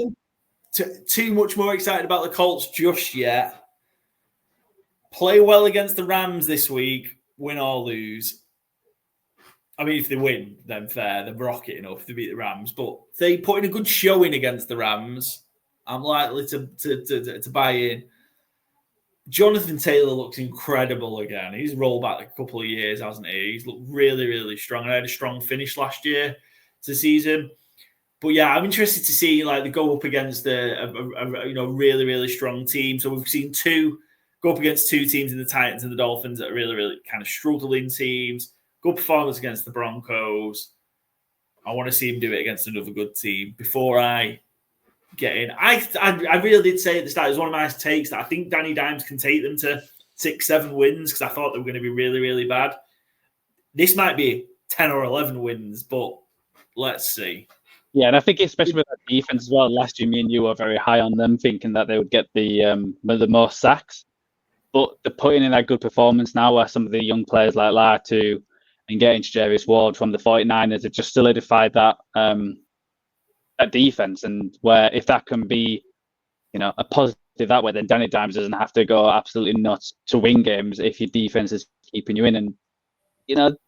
too much more excited about the Colts just yet. Play well against the Rams this week, win or lose. I mean, if they win, then fair. They're rocketing up if they beat the Rams. But if they put in a good showing against the Rams, I'm likely to buy in. Jonathan Taylor looks incredible again. He's rolled back a couple of years, hasn't he? He's looked really, really strong. I had a strong finish last year to season. But yeah, I'm interested to see they go up against a really, really strong team. So we've seen go up against two teams in the Titans and the Dolphins that are really, really kind of struggling teams. Good performance against the Broncos. I want to see him do it against another good team before I get in. I really did say at the start, it was one of my takes that I think Danny Dimes can take them to 6-7 wins because I thought they were going to be really, really bad. This might be 10 or 11 wins, but let's see. Yeah, and I think especially with that defense as well, last year me and you were very high on them, thinking that they would get the most sacks. But they're putting in that good performance now where some of the young players like Latu and getting Jarius Ward from the 49ers have just solidified that defense. And where if that can be, a positive that way, then Danny Dimes doesn't have to go absolutely nuts to win games if your defense is keeping you in. And,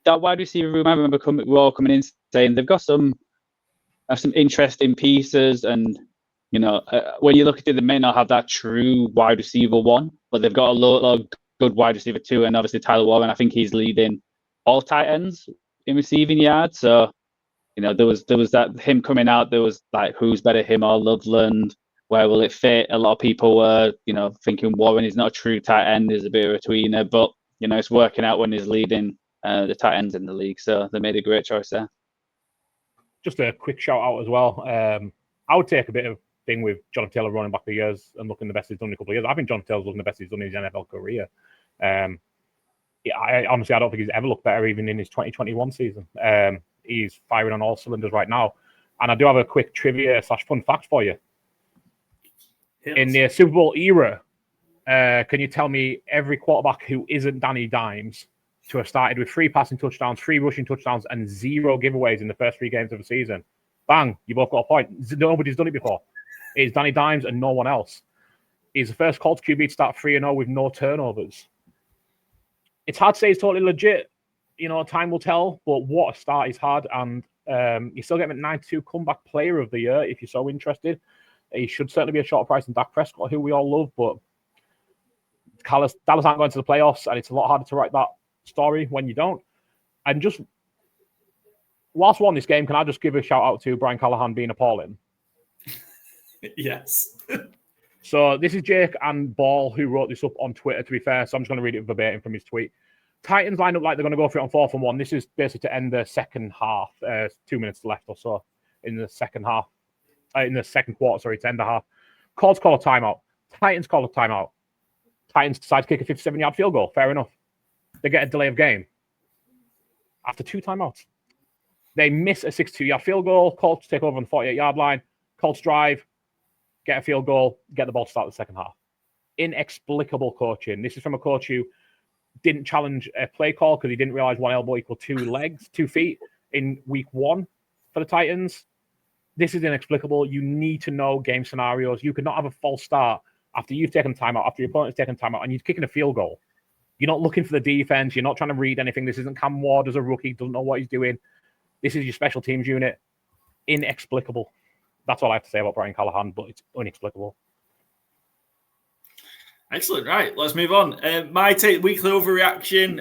that wide receiver room, I remember we're all coming in saying they've got some interesting pieces. And, when you look at it, they may not have that true wide receiver one, but they've got a lot of good wide receiver two. And obviously Tyler Warren, I think he's leading all tight ends in receiving yards. So, there was that him coming out. There was like, who's better, him or Loveland? Where will it fit? A lot of people were, thinking Warren is not a true tight end. He's a bit of a tweener, but it's working out when he's leading the tight ends in the league. So they made a great choice there. Just a quick shout out as well. I would take a bit of thing with Jonathan Taylor running back the years and looking the best he's done in a couple of years. I think Jonathan Taylor's looking the best he's done in his NFL career. I honestly don't think he's ever looked better, even in his 2021 season. He's firing on all cylinders right now. And I do have a quick trivia / fun fact for you. Yes. In the Super Bowl era, can you tell me every quarterback who isn't Danny Dimes to have started with 3 passing touchdowns, 3 rushing touchdowns, and 0 giveaways in the first 3 games of the season? Bang, you both got a point. Nobody's done it before. It's Danny Dimes and no one else. He's the first Colts QB to start 3-0 with no turnovers. It's hard to say it's totally legit. Time will tell, but what a start he's had. And you still get him at 92 comeback player of the year if you're so interested. He should certainly be a short price than Dak Prescott, who we all love, but Dallas aren't going to the playoffs, and it's a lot harder to write that story when you don't. And just whilst we're on this game, can I just give a shout out to Brian Callahan being appalling? Yes. So this is Jake and Ball who wrote this up on Twitter, to be fair, so I'm just going to read it verbatim from his tweet. Titans line up like they're going to go for it on 4th and 1. This is basically to end the second half, 2 minutes left or so in the second half. In the second quarter, to end the half. Colts call a timeout. Titans call a timeout. Titans decide to kick a 57-yard field goal. Fair enough. They get a delay of game after 2 timeouts. They miss a 62-yard field goal. Colts take over on the 48-yard line. Colts drive, get a field goal, get the ball to start the second half. Inexplicable coaching. This is from a coach who didn't challenge a play call because he didn't realize 1 elbow equal 2 feet in week 1 for the Titans. This is inexplicable. You need to know game scenarios. You could not have a false start after you've taken time out, after your opponent's taken time out, and you're kicking a field goal. You're not looking for the defense. You're not trying to read anything. This isn't Cam Ward as a rookie. Doesn't know what he's doing. This is your special teams unit. Inexplicable. That's all I have to say about Brian Callahan, but it's inexplicable. Excellent. Right, let's move on. My take, weekly overreaction.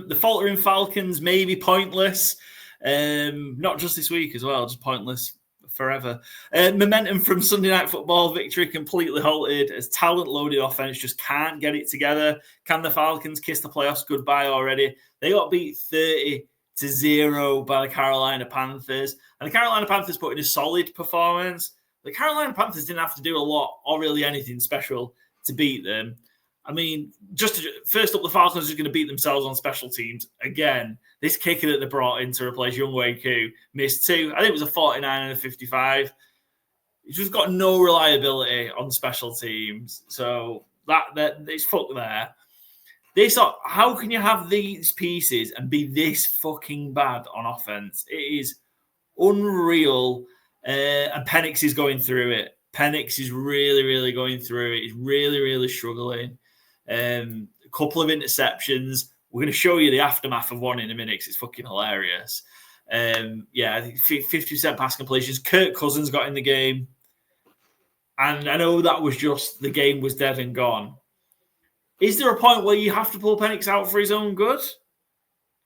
The faltering Falcons may be pointless. Not just this week as well, just pointless forever. Momentum from Sunday Night Football victory completely halted as talent-loaded offense just can't get it together. Can the Falcons kiss the playoffs goodbye already? They got beat 30-0 by the Carolina Panthers. And the Carolina Panthers put in a solid performance. The Carolina Panthers didn't have to do a lot or really anything special to beat them. I mean, first up, the Falcons are going to beat themselves on special teams. Again, this kicker that they brought in to replace Younghoe Koo missed 2. I think it was a 49 and a 55. He's just got no reliability on special teams. So that it's fucked there. They thought, how can you have these pieces and be this fucking bad on offense? It is unreal. And Penix is going through it. Penix is really, really going through it. He's really, really struggling. A couple of interceptions. We're going to show you the aftermath of one in a minute because it's fucking hilarious. I think 50% pass completions. Kirk Cousins got in the game. And I know that was just the game was dead and gone. Is there a point where you have to pull Penix out for his own good?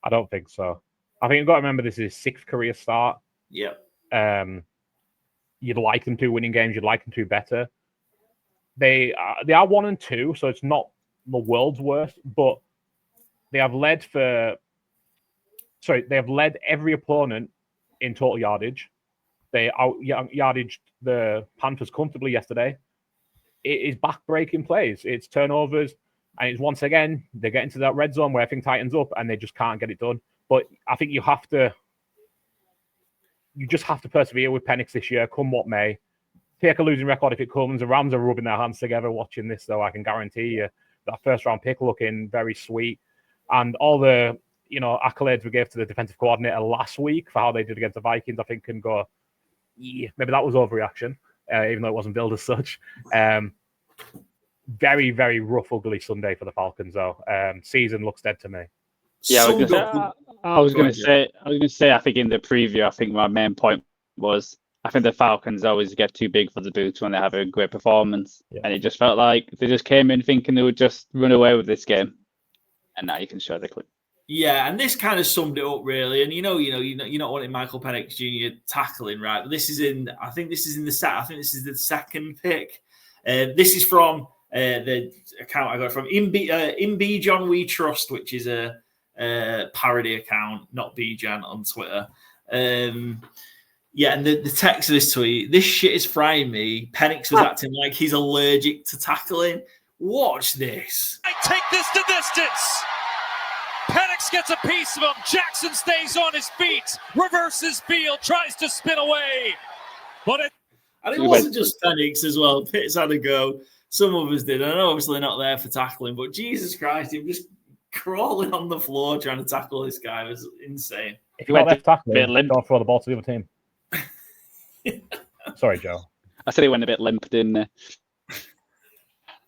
I don't think so. I think you've got to remember this is his 6th career start. Yeah. You'd like them to winning games. You'd like them to better. They are 1-2, so it's not the world's worst, but they have led every opponent in total yardage. They out-yardaged the Panthers comfortably yesterday. It is back-breaking plays. It's turnovers, and it's once again, they get into that red zone where everything tightens up, and they just can't get it done. But I think you just have to persevere with Penix this year, come what may. Take a losing record if it comes. The Rams are rubbing their hands together watching this, though. I can guarantee you that first-round pick looking very sweet. And all the accolades we gave to the defensive coordinator last week for how they did against the Vikings, I think can go, yeah, maybe that was overreaction, even though it wasn't billed as such. Very, very rough, ugly Sunday for the Falcons, though. Season looks dead to me. Yeah, I was going to say, I think in the preview, I think my main point was, I think the Falcons always get too big for the boots when they have a great performance. Yeah. And it just felt like they just came in thinking they would just run away with this game. And now you can show the clip. Yeah, and this kind of summed it up really. And you're not wanting Michael Penix Jr. tackling, right? But this is the second pick. This is from the account I got from Imbi John We Trust, which is a parody account, not Bijan on Twitter. And the text of this tweet: "This shit is frying me. Penix was acting like he's allergic to tackling. Watch this. I take this to distance. Penix gets a piece of him. Jackson stays on his feet. Reverses field. Tries to spin away. And it wasn't just Penix as well. Pitts had a go. Some of us did. I know obviously not there for tackling, but Jesus Christ, he was just crawling on the floor trying to tackle this guy. It was insane. If you want to tackle him, don't throw the ball to the other team. Sorry, Joe. I said he went a bit limp, didn't he?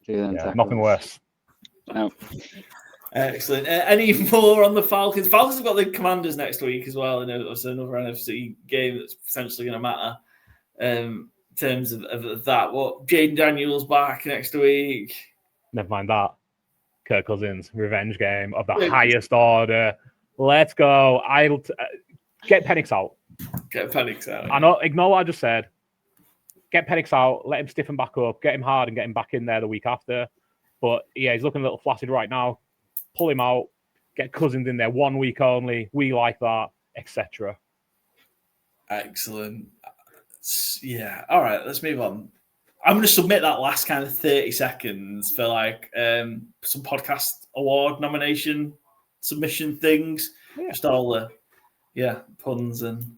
Yeah, nothing worse. No. Excellent. Any more on the Falcons? Falcons have got the Commanders next week as well. It's another NFC game that's potentially going to matter in terms of that. What? Jaden Daniels back next week. Never mind that. Kirk Cousins revenge game of the highest order. Let's go. Get Penix out. Get Penix out. I know. Ignore what I just said. Get Penix out. Let him stiffen back up. Get him hard and get him back in there the week after. But yeah, he's looking a little flaccid right now. Pull him out. Get Cousins in there 1 week only. We like that, etc. Excellent. Yeah. All right. Let's move on. I'm going to submit that last kind of 30 seconds for some podcast award nomination submission things. Yeah. Just all the puns and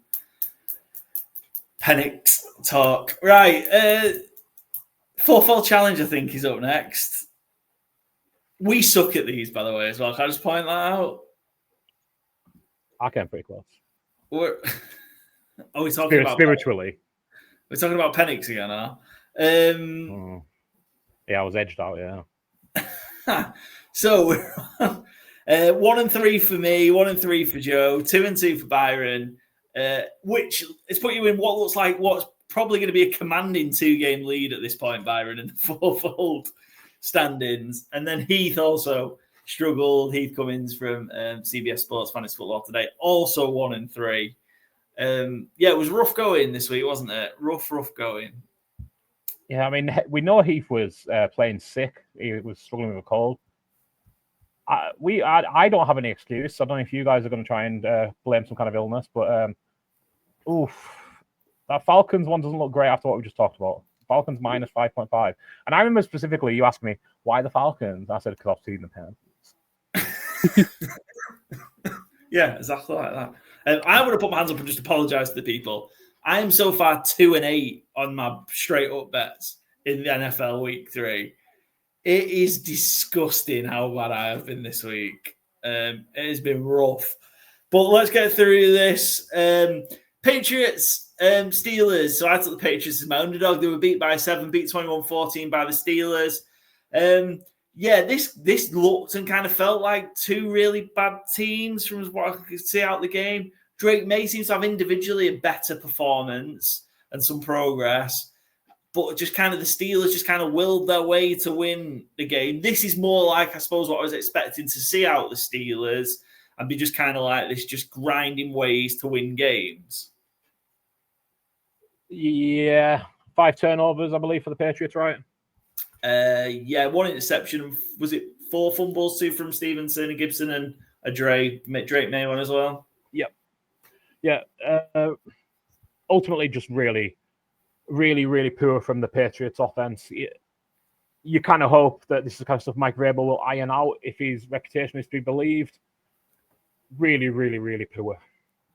Penix talk. Right. 4-4 challenge, I think, is up next. We suck at these, by the way, as well. Can I just point that out? I came pretty close. Are we talking about spiritually? We're talking about Penix again, huh? Yeah, I was edged out, yeah. So 1-3 for me, 1-3 for Joe, 2-2 for Byron, which has put you in what looks like what's probably going to be a commanding 2-game lead at this point, Byron, in the fourfold. standings. And then Heath also struggled. Heath Cummins from CBS Sports Fantasy Football Today, also 1-3. It was rough going this week, wasn't it? Rough going. Yeah, I mean, we know Heath was playing sick. He was struggling with a cold. I don't have any excuse. I don't know if you guys are going to try and blame some kind of illness, but that Falcons one doesn't look great after what we just talked about. Falcons minus 5.5. And I remember specifically you asked me, why the Falcons? I said, because I've seen them here. Yeah, exactly like that. I would have put my hands up and just apologise to the people. I am so far 2-8 on my straight up bets in the NFL week 3. It is disgusting how bad I have been this week. It has been rough. But let's get through this. Patriots, Steelers. So I took the Patriots as my underdog. They were beat by 7, beat 21-14 by the Steelers. This looked and kind of felt like two really bad teams from what I could see out the game. Drake May seems to have individually a better performance and some progress, but just kind of the Steelers just kind of willed their way to win the game. This is more like, I suppose, what I was expecting to see out the Steelers and be just kind of like this, just grinding ways to win games. Yeah, 5 turnovers, I believe, for the Patriots, right? 1 interception. Was it 4 fumbles, 2 from Stevenson, a Gibson, and a Drake May one as well? Yep. Yeah. Ultimately, just really, really, really poor from the Patriots offense. You kind of hope that this is the kind of stuff Mike Vrabel will iron out if his reputation is to be believed. Really, really, really poor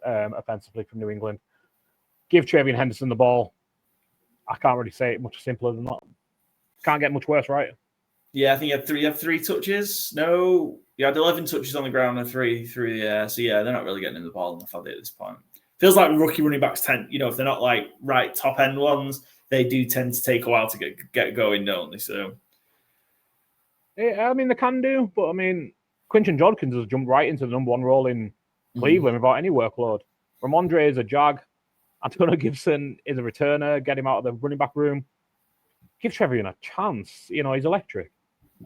offensively from New England. Give Travion Henderson the ball. I can't really say it much simpler than that. Can't get much worse, right? Yeah, I think you had 3 touches. No, you had 11 touches on the ground and 3 through the air. So yeah, they're not really getting in the ball enough at this point. Feels like rookie running backs tend, if they're not like right top end ones, they do tend to take a while to get going, don't they? So yeah, I mean they can do, but I mean Quinton Judkins has jumped right into the number 1 role in Cleveland without any workload. Ramondre is a jag. Antonio Gibson is a returner. Get him out of the running back room. Give Trevion a chance. He's electric.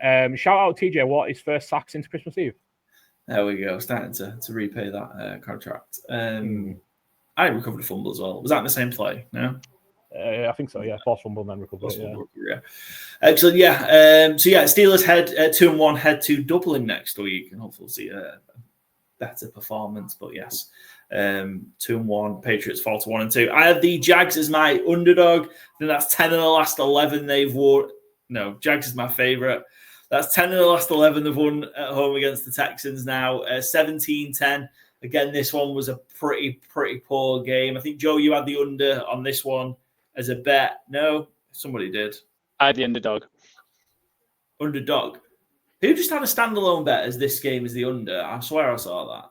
Shout out TJ Watt, his first sack since Christmas Eve. There we go. Starting to repay that contract. I recovered a fumble as well. Was that in the same play? No? I think so, yeah. Forced fumble and then recovered. Yeah. Excellent, yeah. Steelers head 2-1, head to Dublin next week, and hopefully we'll see a better performance. But yes, 2-1, Patriots fall to 1-2. I have the Jags as my underdog. Then that's 10 of the last 11 they've won. No, Jags is my favorite. That's 10 of the last 11 they've won at home against the Texans now. 17-10. Again, this one was a pretty poor game. I think, Joe, you had the under on this one as a bet. No? Somebody did. I had the underdog. Underdog? Who just had a standalone bet as this game is the under? I swear I saw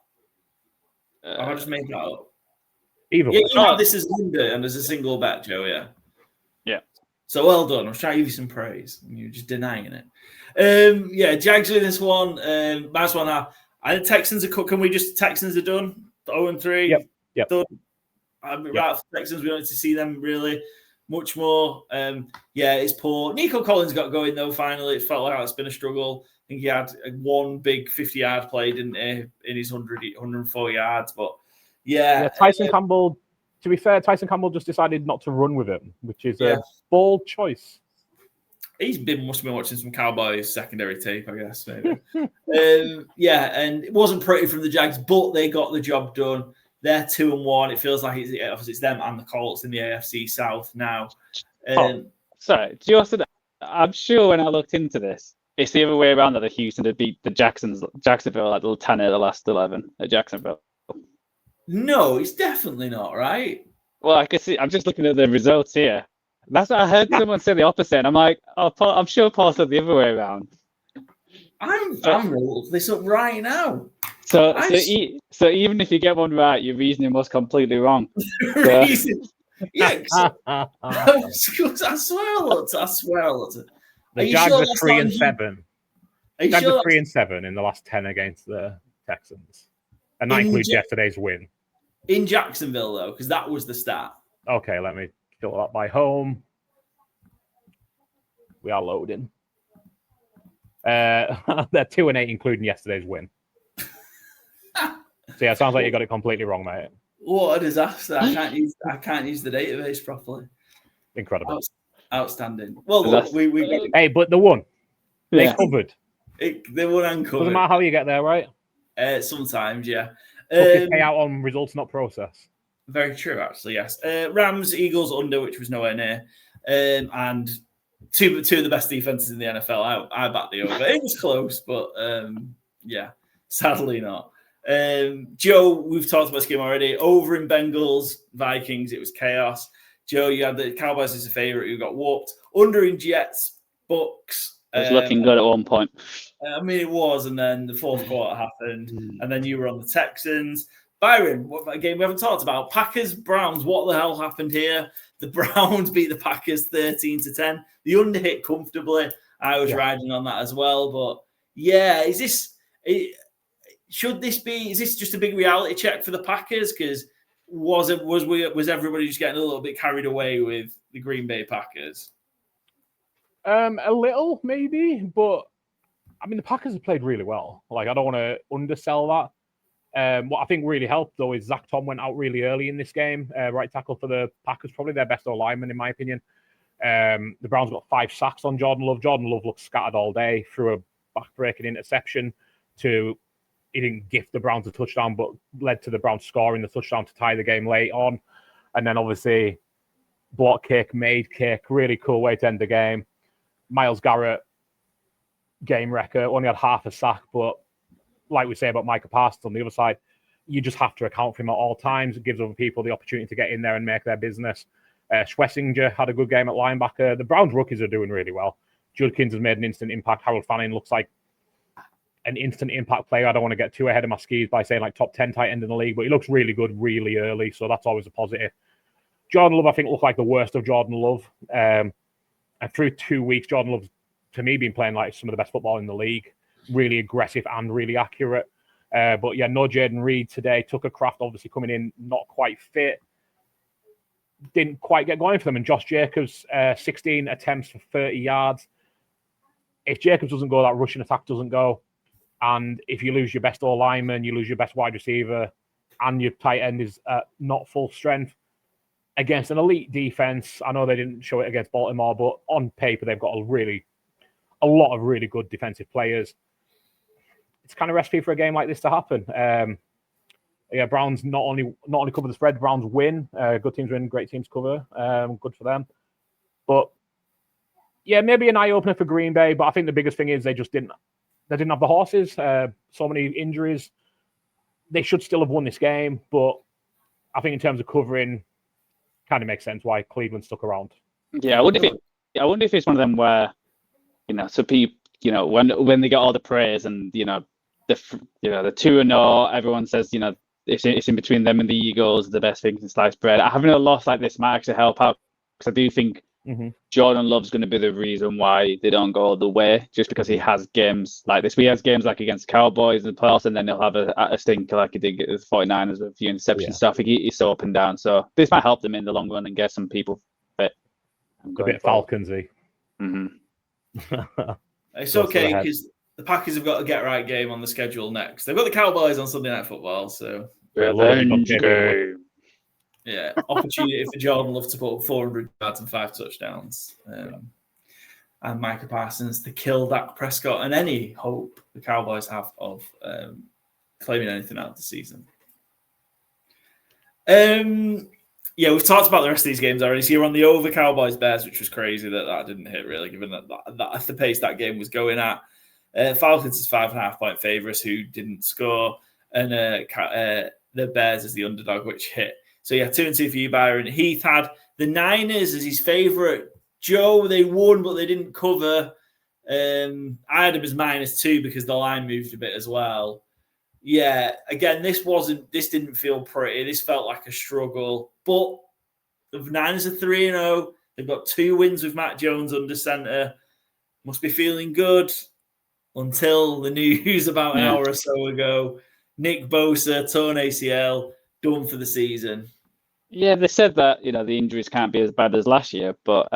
that. I just made that up. Either way. You have this as under and as a single bet, Joe, yeah? Yeah. So well done. I was trying to give you some praise, and you're just denying it. Jags with this one. Last one. I think Texans are. Can we just Texans are done? 0-3. Yep. Done. Right for Texans. We don't need to see them really much more. It's poor. Nico Collins got going though. Finally, it felt like it's been a struggle. I think he had one big 50-yard play, didn't he, in his 104 yards. But yeah, Tyson Campbell. To be fair, Tyson Campbell just decided not to run with him, which is a bold choice. Must have been watching some Cowboys secondary tape, I guess, maybe. And it wasn't pretty from the Jags, but they got the job done. They're 2-1. It feels like it's them and the Colts in the AFC South now. Sorry, I'm sure when I looked into this, it's the other way around that the Houston had beat the Jacksonville like the 10 of the last 11 at Jacksonville. No, it's definitely not, right? Well, I can see. I'm just looking at the results here. That's what I heard someone say the opposite. And I'm like, I'm sure Paul said the other way around. I'm rolling this up right now. So even if you get one right, your reasoning was completely wrong. I swear I looked. The Jags are 3-7. Jags are 3-7 in the last 10 against the Texans, and that includes yesterday's win in Jacksonville, though, because that was the start. Okay, let me fill that by home. We are loading. They're 2-8, including yesterday's win. So yeah, it sounds like you got it completely wrong, mate. What a disaster! I can't use the database properly. Incredible. Outstanding. Well, look, we got it. Hey, but they won. They Yeah. covered. They won and covered. Doesn't matter how you get there, right? Sometimes, yeah. Pay out on results, not process. Very true, actually. Yes. Rams, Eagles under, which was nowhere near, and two of the best defenses in the NFL. I backed the over. It was close, but yeah, sadly not. Joe, we've talked about this game already. Over in Bengals, Vikings, it was chaos. Joe, you had the Cowboys as a favorite. You got whooped. Under in Jets, Bucks. It was looking good at one point. I mean, it was, and then the fourth quarter happened, and then you were on the Texans. Byron, what about a game we haven't talked about? Packers, Browns, what the hell happened here? The Browns beat the Packers 13-10. The under hit comfortably. I was riding on that as well, but yeah, is this just a big reality check for the Packers? Because was everybody just getting a little bit carried away with the Green Bay Packers? A little, maybe, but I mean, the Packers have played really well. Like, I don't want to undersell that. What I think really helped, though, is Zach Tom went out really early in this game. Right tackle for the Packers, probably their best O-lineman, in my opinion. The Browns got 5 sacks on Jordan Love. Jordan Love looked scattered all day, threw a back-breaking interception he didn't gift the Browns a touchdown, but led to the Browns scoring the touchdown to tie the game late on. And then, obviously, block kick, made kick, really cool way to end the game. Myles Garrett, game wrecker, only had half a sack, but like we say about Micah Parsons on the other side, you just have to account for him at all times. It gives other people the opportunity to get in there and make their business. Schlesinger had a good game at linebacker. The Browns rookies are doing really well. Judkins has made an instant impact. Harold Fanning looks like an instant impact player. I don't want to get too ahead of my skis by saying like top 10 tight end in the league, but he looks really good really early, so that's always a positive. Jordan Love, I think, looked like the worst of Jordan Love. And through 2 weeks, Jordan Love's, to me, been playing like some of the best football in the league. Really aggressive and really accurate. But yeah, no Jaden Reed today. Tucker Kraft obviously coming in not quite fit. Didn't quite get going for them. And Josh Jacobs, 16 attempts for 30 yards. If Jacobs doesn't go, that rushing attack doesn't go. And if you lose your best O-lineman, you lose your best wide receiver, and your tight end is not full strength against an elite defense. I know they didn't show it against Baltimore, but on paper, they've got a lot of really good defensive players. It's kind of recipe for a game like this to happen. Yeah, Browns not only cover the spread, Browns win. Good teams win, great teams cover. Good for them. But yeah, maybe an eye opener for Green Bay. But I think the biggest thing is they didn't have the horses. So many injuries. They should still have won this game, but I think in terms of covering, kind of makes sense why Cleveland stuck around. Yeah, I wonder if it's one of them where, so people, when they get all the praise and the 2-0, everyone says, it's in between them and the Eagles, the best thing in sliced bread. Having a loss like this might actually help out, because I do think Jordan Love's going to be the reason why they don't go all the way, just because he has games like this. He has games like against Cowboys in the playoffs, and then he'll have a stinker like he did with the 49ers with a few interception stuff. He's so up and down. So this might help them in the long run and get some people fit. A bit Falconsy. It's okay, because the Packers have got a get-right game on the schedule next. They've got the Cowboys on Sunday Night Football, so... Revenge game. Yeah, opportunity for Jordan Love to put up 400 yards and 5 touchdowns. And Micah Parsons to kill Dak Prescott and any hope the Cowboys have of claiming anything out of the season. Yeah, we've talked about the rest of these games already. So you're on the over Cowboys Bears, which was crazy that didn't hit really, given that at the pace that game was going at. Falcons is 5.5 point favorites who didn't score, and the Bears is the underdog, which hit. So yeah, 2-2 for you, Byron. Heath had the Niners as his favorite. Joe, they won, but they didn't cover. I had him as -2 because the line moved a bit as well. Yeah, again, this didn't feel pretty. This felt like a struggle. But the Niners are 3-0. They've got 2 wins with Matt Jones under center. Must be feeling good until the news about an hour or so ago. Nick Bosa, torn ACL, done for the season. Yeah, they said that, the injuries can't be as bad as last year, but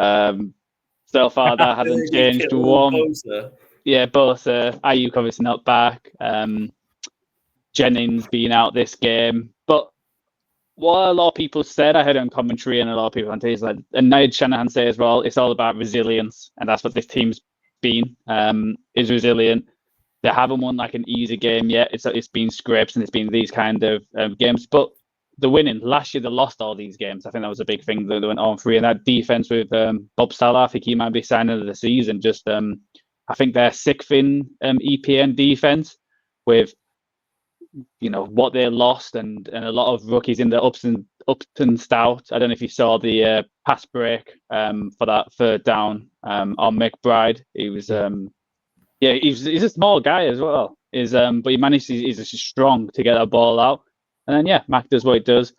so far that hasn't changed one. both Ayuk obviously not back. Jennings being out this game. But what a lot of people said, I heard on commentary and a lot of people on TV, like, and Nigel Shanahan say as well, it's all about resilience. And that's what this team's been, is resilient. They haven't won like an easy game yet. It's been scrapes and it's been these kind of games. But the winning, last year they lost all these games. I think that was a big thing that they went on free. And that defense with Bob Salah, I think he might be signing of the season. Just I think they're sixth in EPN defense with what they lost and a lot of rookies in the ups and stout. I don't know if you saw the pass break for that third down on McBride. He was he's a small guy as well. But he managed. He's strong to get that ball out. And then Mac does what he does.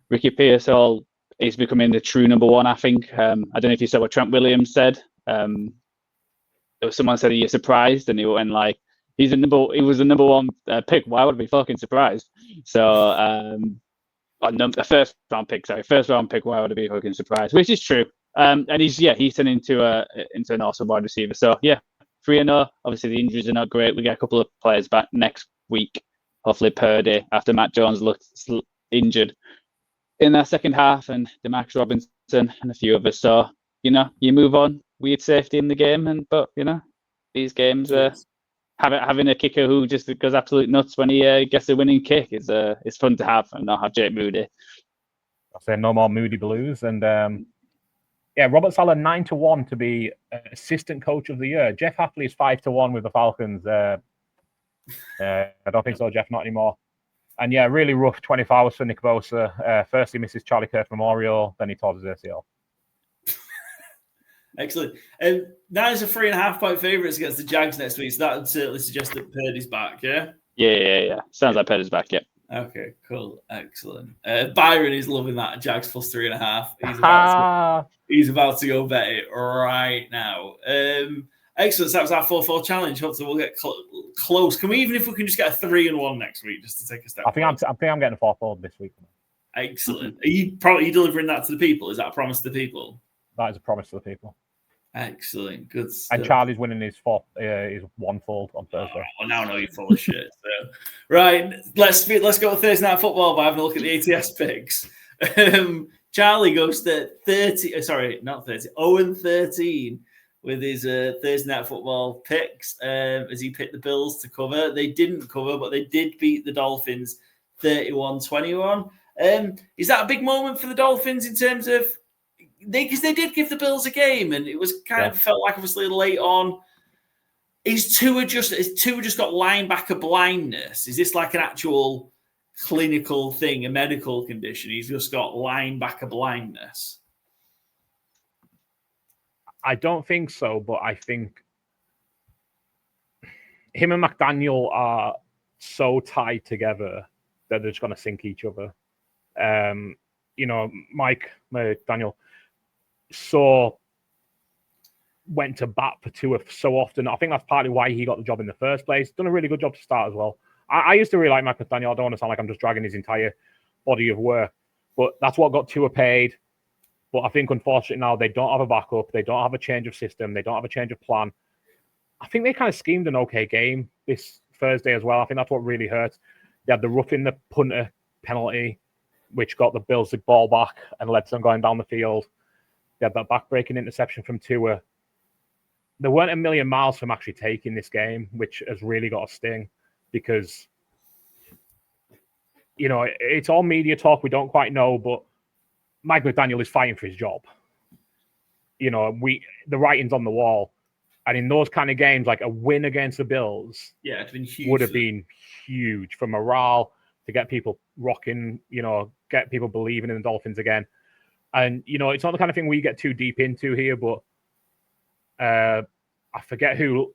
Ricky Pearsall is becoming the true number one. I think. I don't know if you saw what Trent Williams said. Someone said he is surprised, and he went like, he was the number one pick. Why would I be fucking surprised? So the first round pick. Why would I be fucking surprised? Which is true. And he's turned into an awesome wide receiver. So 3-0. Obviously the injuries are not great. We get a couple of players back next week. Hopefully Purdy after Matt Jones looked injured in that second half, and DeMarcus Robinson and a few others. So you move on. Weird safety in the game, but these games having a kicker who just goes absolute nuts when he gets a winning kick is fun to have, and not have Jake Moody. I say no more Moody Blues, and Robert Saleh 9-1 to be assistant coach of the year. Jeff Hafley is 5-1 with the Falcons. I don't think so, Jeff, not anymore. And really rough 24 hours for Nick Bosa. First he misses Charlie Kirk Memorial, then he tore his ACL. Excellent. Niners are 3.5-point favourites against the Jags next week, so that would certainly suggest that Purdy's back, yeah? Yeah. Sounds like Purdy's back, yeah. Okay, cool. Excellent. Byron is loving that Jags plus 3.5. He's about to go bet it right now. Excellent. So that was our 4-4 challenge. Hopefully we'll get close. Even if we can just get a 3-1 next week, just to take a step. I think I'm getting a 4-4 this week. Excellent. Are you delivering that to the people? Is that a promise to the people? That is a promise to the people. Excellent. Good stuff. And Charlie's winning his one-fold on Thursday. Oh, now I know you're full of shit. So. Right, let's go to Thursday Night Football by having a look at the ATS picks. Charlie goes to 0-13 with his Thursday Night Football picks as he picked the Bills to cover. They didn't cover, but they did beat the Dolphins 31-21. Is that a big moment for the Dolphins in terms of because they did give the Bills a game, and it was felt like obviously late on. Is Tua just got linebacker blindness? Is this like an actual clinical thing, a medical condition? He's just got linebacker blindness. I don't think so, but I think him and McDaniel are so tied together that they're just going to sink each other. Mike McDaniel went to bat for Tua so often. I think that's partly why he got the job in the first place. Done a really good job to start as well. I used to really like Mike McDaniel. I don't want to sound like I'm just dragging his entire body of work, but that's what got Tua paid. But I think, unfortunately, now they don't have a backup. They don't have a change of system. They don't have a change of plan. I think they kind of schemed an okay game this Thursday as well. I think that's what really hurt. They had the roughing the punter penalty, which got the Bills the ball back and led to them going down the field. They had that back-breaking interception from Tua. They weren't a million miles from actually taking this game, which has really got a sting because, it's all media talk. We don't quite know, but Mike McDaniel is fighting for his job. The writing's on the wall. And in those kind of games, like a win against the Bills it's been huge. Would have been huge for morale, to get people rocking, get people believing in the Dolphins again. And, it's not the kind of thing we get too deep into here, but I forget who.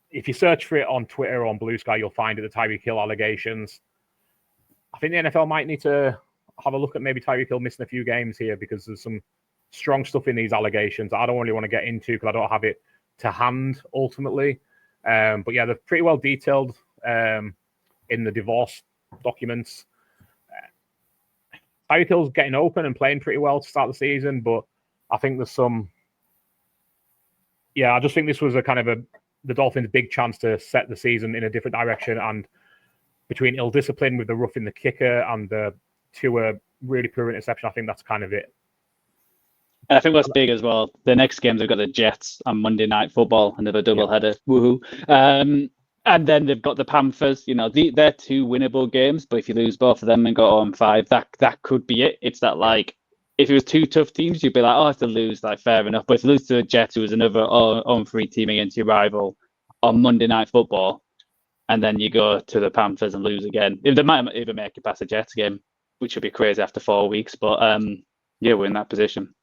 If you search for it on Twitter or on Blue Sky, you'll find it, the Tyreek Hill allegations. I think the NFL might need to have a look at maybe Tyreek Hill missing a few games here because there's some strong stuff in these allegations I don't really want to get into because I don't have it to hand ultimately. But they're pretty well detailed in the divorce documents. Tyreek Hill's getting open and playing pretty well to start the season, but I think there's some. I just think this was a kind of the Dolphins' big chance to set the season in a different direction. And between ill discipline with the roughing the kicker and the Tua really poor interception, I think that's kind of it. And I think what's big as well, the next games they've got the Jets on Monday Night Football, another doubleheader. Woohoo. And then they've got the Panthers. They're 2 winnable games, but if you lose both of them and go 0-5, that could be it. It's that, like, if it was 2 tough teams, you'd be like, oh, I have to lose, like, fair enough. But if you lose to the Jets, who was another 0-3 team against your rival on Monday Night Football, and then you go to the Panthers and lose again, they might even make it past the Jets game, which would be crazy after 4 weeks. But yeah, we're in that position.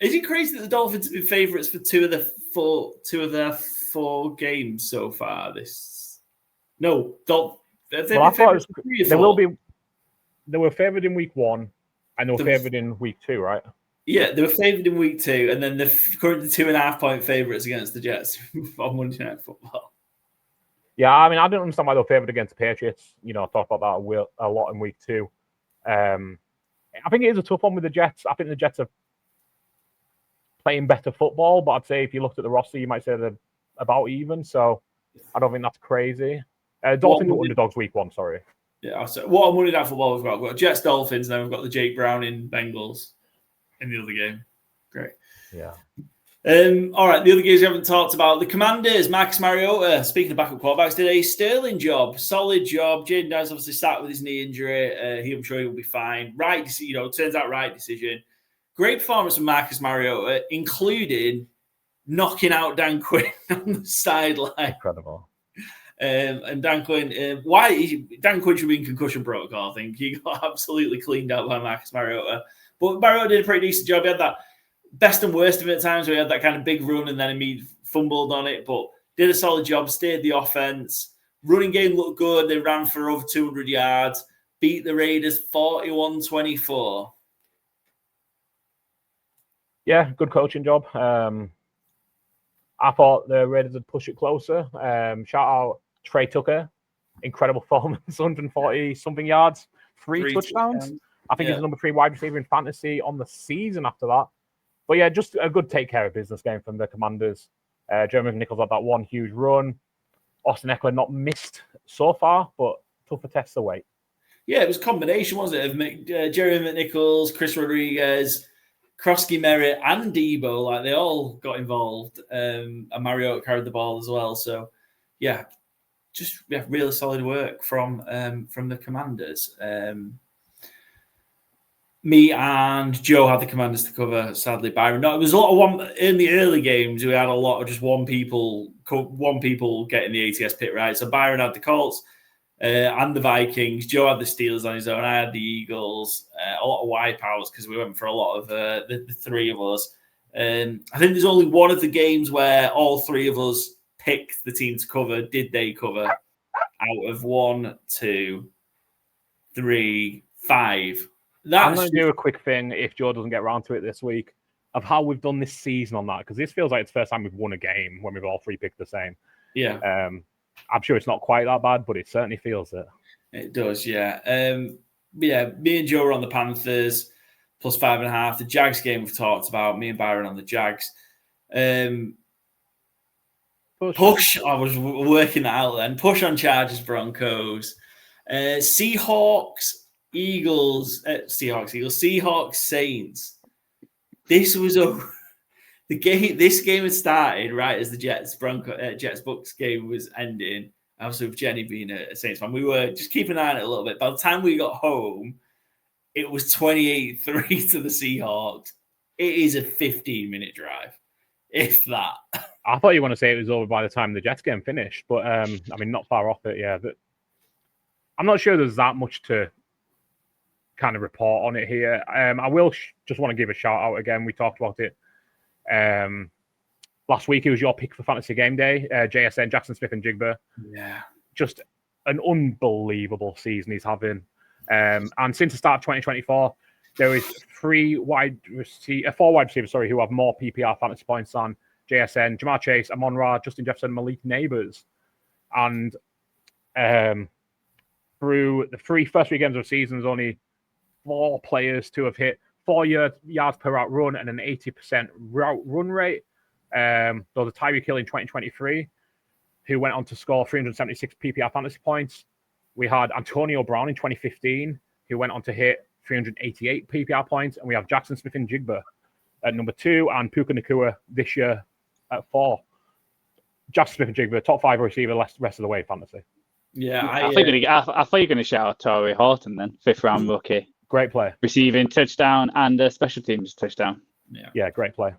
Is it crazy that the Dolphins have been favourites for two of their 4 games so far? No, I thought they were favoured in week 1, and they were favoured in week 2, right? Yeah, they were favoured in week 2, and then they're currently 2.5-point favourites against the Jets on Monday Night Football. Yeah, I mean, I don't understand why they were favoured against the Patriots. I talk about that a lot in week 2. I think it is a tough one with the Jets. I think the Jets are playing better football, but I'd say if you looked at the roster, you might say they're about even. So I don't think that's crazy. Dolphins were underdogs week 1, sorry. Yeah, so what on Monday Night Football we've got? We've got Jets, Dolphins, and then we've got the Jake Browning Bengals in the other game. Great. Yeah. All right, the other games we haven't talked about. The Commanders, Marcus Mariota, speaking of backup quarterbacks, did a sterling job, solid job. Jaden Downs obviously sat with his knee injury. I'm sure he'll be fine. Right, turns out right decision. Great performance from Marcus Mariota, including knocking out Dan Quinn on the sideline. Incredible. And Dan Quinn, Dan Quinn should be in concussion protocol, I think. He got absolutely cleaned out by Marcus Mariota. But Mariota did a pretty decent job. He had that best and worst of it at times where he had that kind of big run and then he fumbled on it, but did a solid job, steered the offense. Running game looked good. They ran for over 200 yards, beat the Raiders 41-24. Yeah, good coaching job. I thought the Raiders would push it closer. Shout out Trey Tucker. Incredible performance, 140-something yards, 3 touchdowns. I think he's the number 3 wide receiver in fantasy on the season after that. But yeah, just a good take care of business game from the Commanders. Jeremy McNichols had that one huge run. Austin Eckler not missed so far, but tougher tests await. Yeah, it was a combination, wasn't it, of Jeremy McNichols, Chris Rodriguez, Krosky Merritt, and Debo. Like, they all got involved. And Mariota carried the ball as well. So, yeah, really solid work from the Commanders. Me and Joe had the Commanders to cover, sadly. Byron. No, it was a lot of one in the early games. We had a lot of just one people getting the ATS pick right. So Byron had the Colts and the Vikings. Joe had the Steelers on his own. I had the Eagles. A lot of wipeouts because we went for a lot of the 3 of us. I think there's only one of the games where all 3 of us picked the team to cover. Did they cover? Out of 1, 2, 3, 5. I'm going to do a quick thing if Joe doesn't get around to it this week of how we've done this season on that, because this feels like it's the first time we've won a game when we've all 3 picked the same. Yeah. I'm sure it's not quite that bad, but it certainly feels it. It does, yeah. Yeah, me and Joe were on the Panthers plus 5.5. The Jags game we've talked about. Me and Byron on the Jags. Push. I was working that out then. Push on Chargers, Broncos. Seahawks, Saints. This was the game. This game had started right as the Jets Bucks game was ending. Obviously, with Jenny being a Saints fan, we were just keeping an eye on it a little bit. By the time we got home, it was 28-3 to the Seahawks. It is a 15-minute drive, if that. I thought you were going to say it was over by the time the Jets game finished, but I mean, not far off it. Yeah, but I'm not sure there's that much to kind of report on it here. I will just want to give a shout out again. We talked about it last week. It was your pick for Fantasy Gameday, JSN, Jackson Smith and Jigba. Yeah, just an unbelievable season he's having. And since the start of 2024, there is 4 wide receivers, who have more PPR fantasy points than JSN: Jamar Chase, Amon-Ra, Justin Jefferson, Malik Neighbors. And through the first 3 games of the season, there's only 4 players to have hit 4 yards per route run and an 80% route run rate. Though the Tyreek Hill in 2023. who went on to score 376 PPR fantasy points. We had Antonio Brown in 2015, who went on to hit 388 PPR points. And we have Jackson Smith-Njigba at number 2 and Puka Nacua this year at 4. Jackson Smith-Njigba, top 5 receiver rest of the way fantasy. Yeah, I thought you were going to shout out Torrey Horton then, 5th round rookie. Great play. Receiving touchdown and a special teams touchdown. Yeah, great play.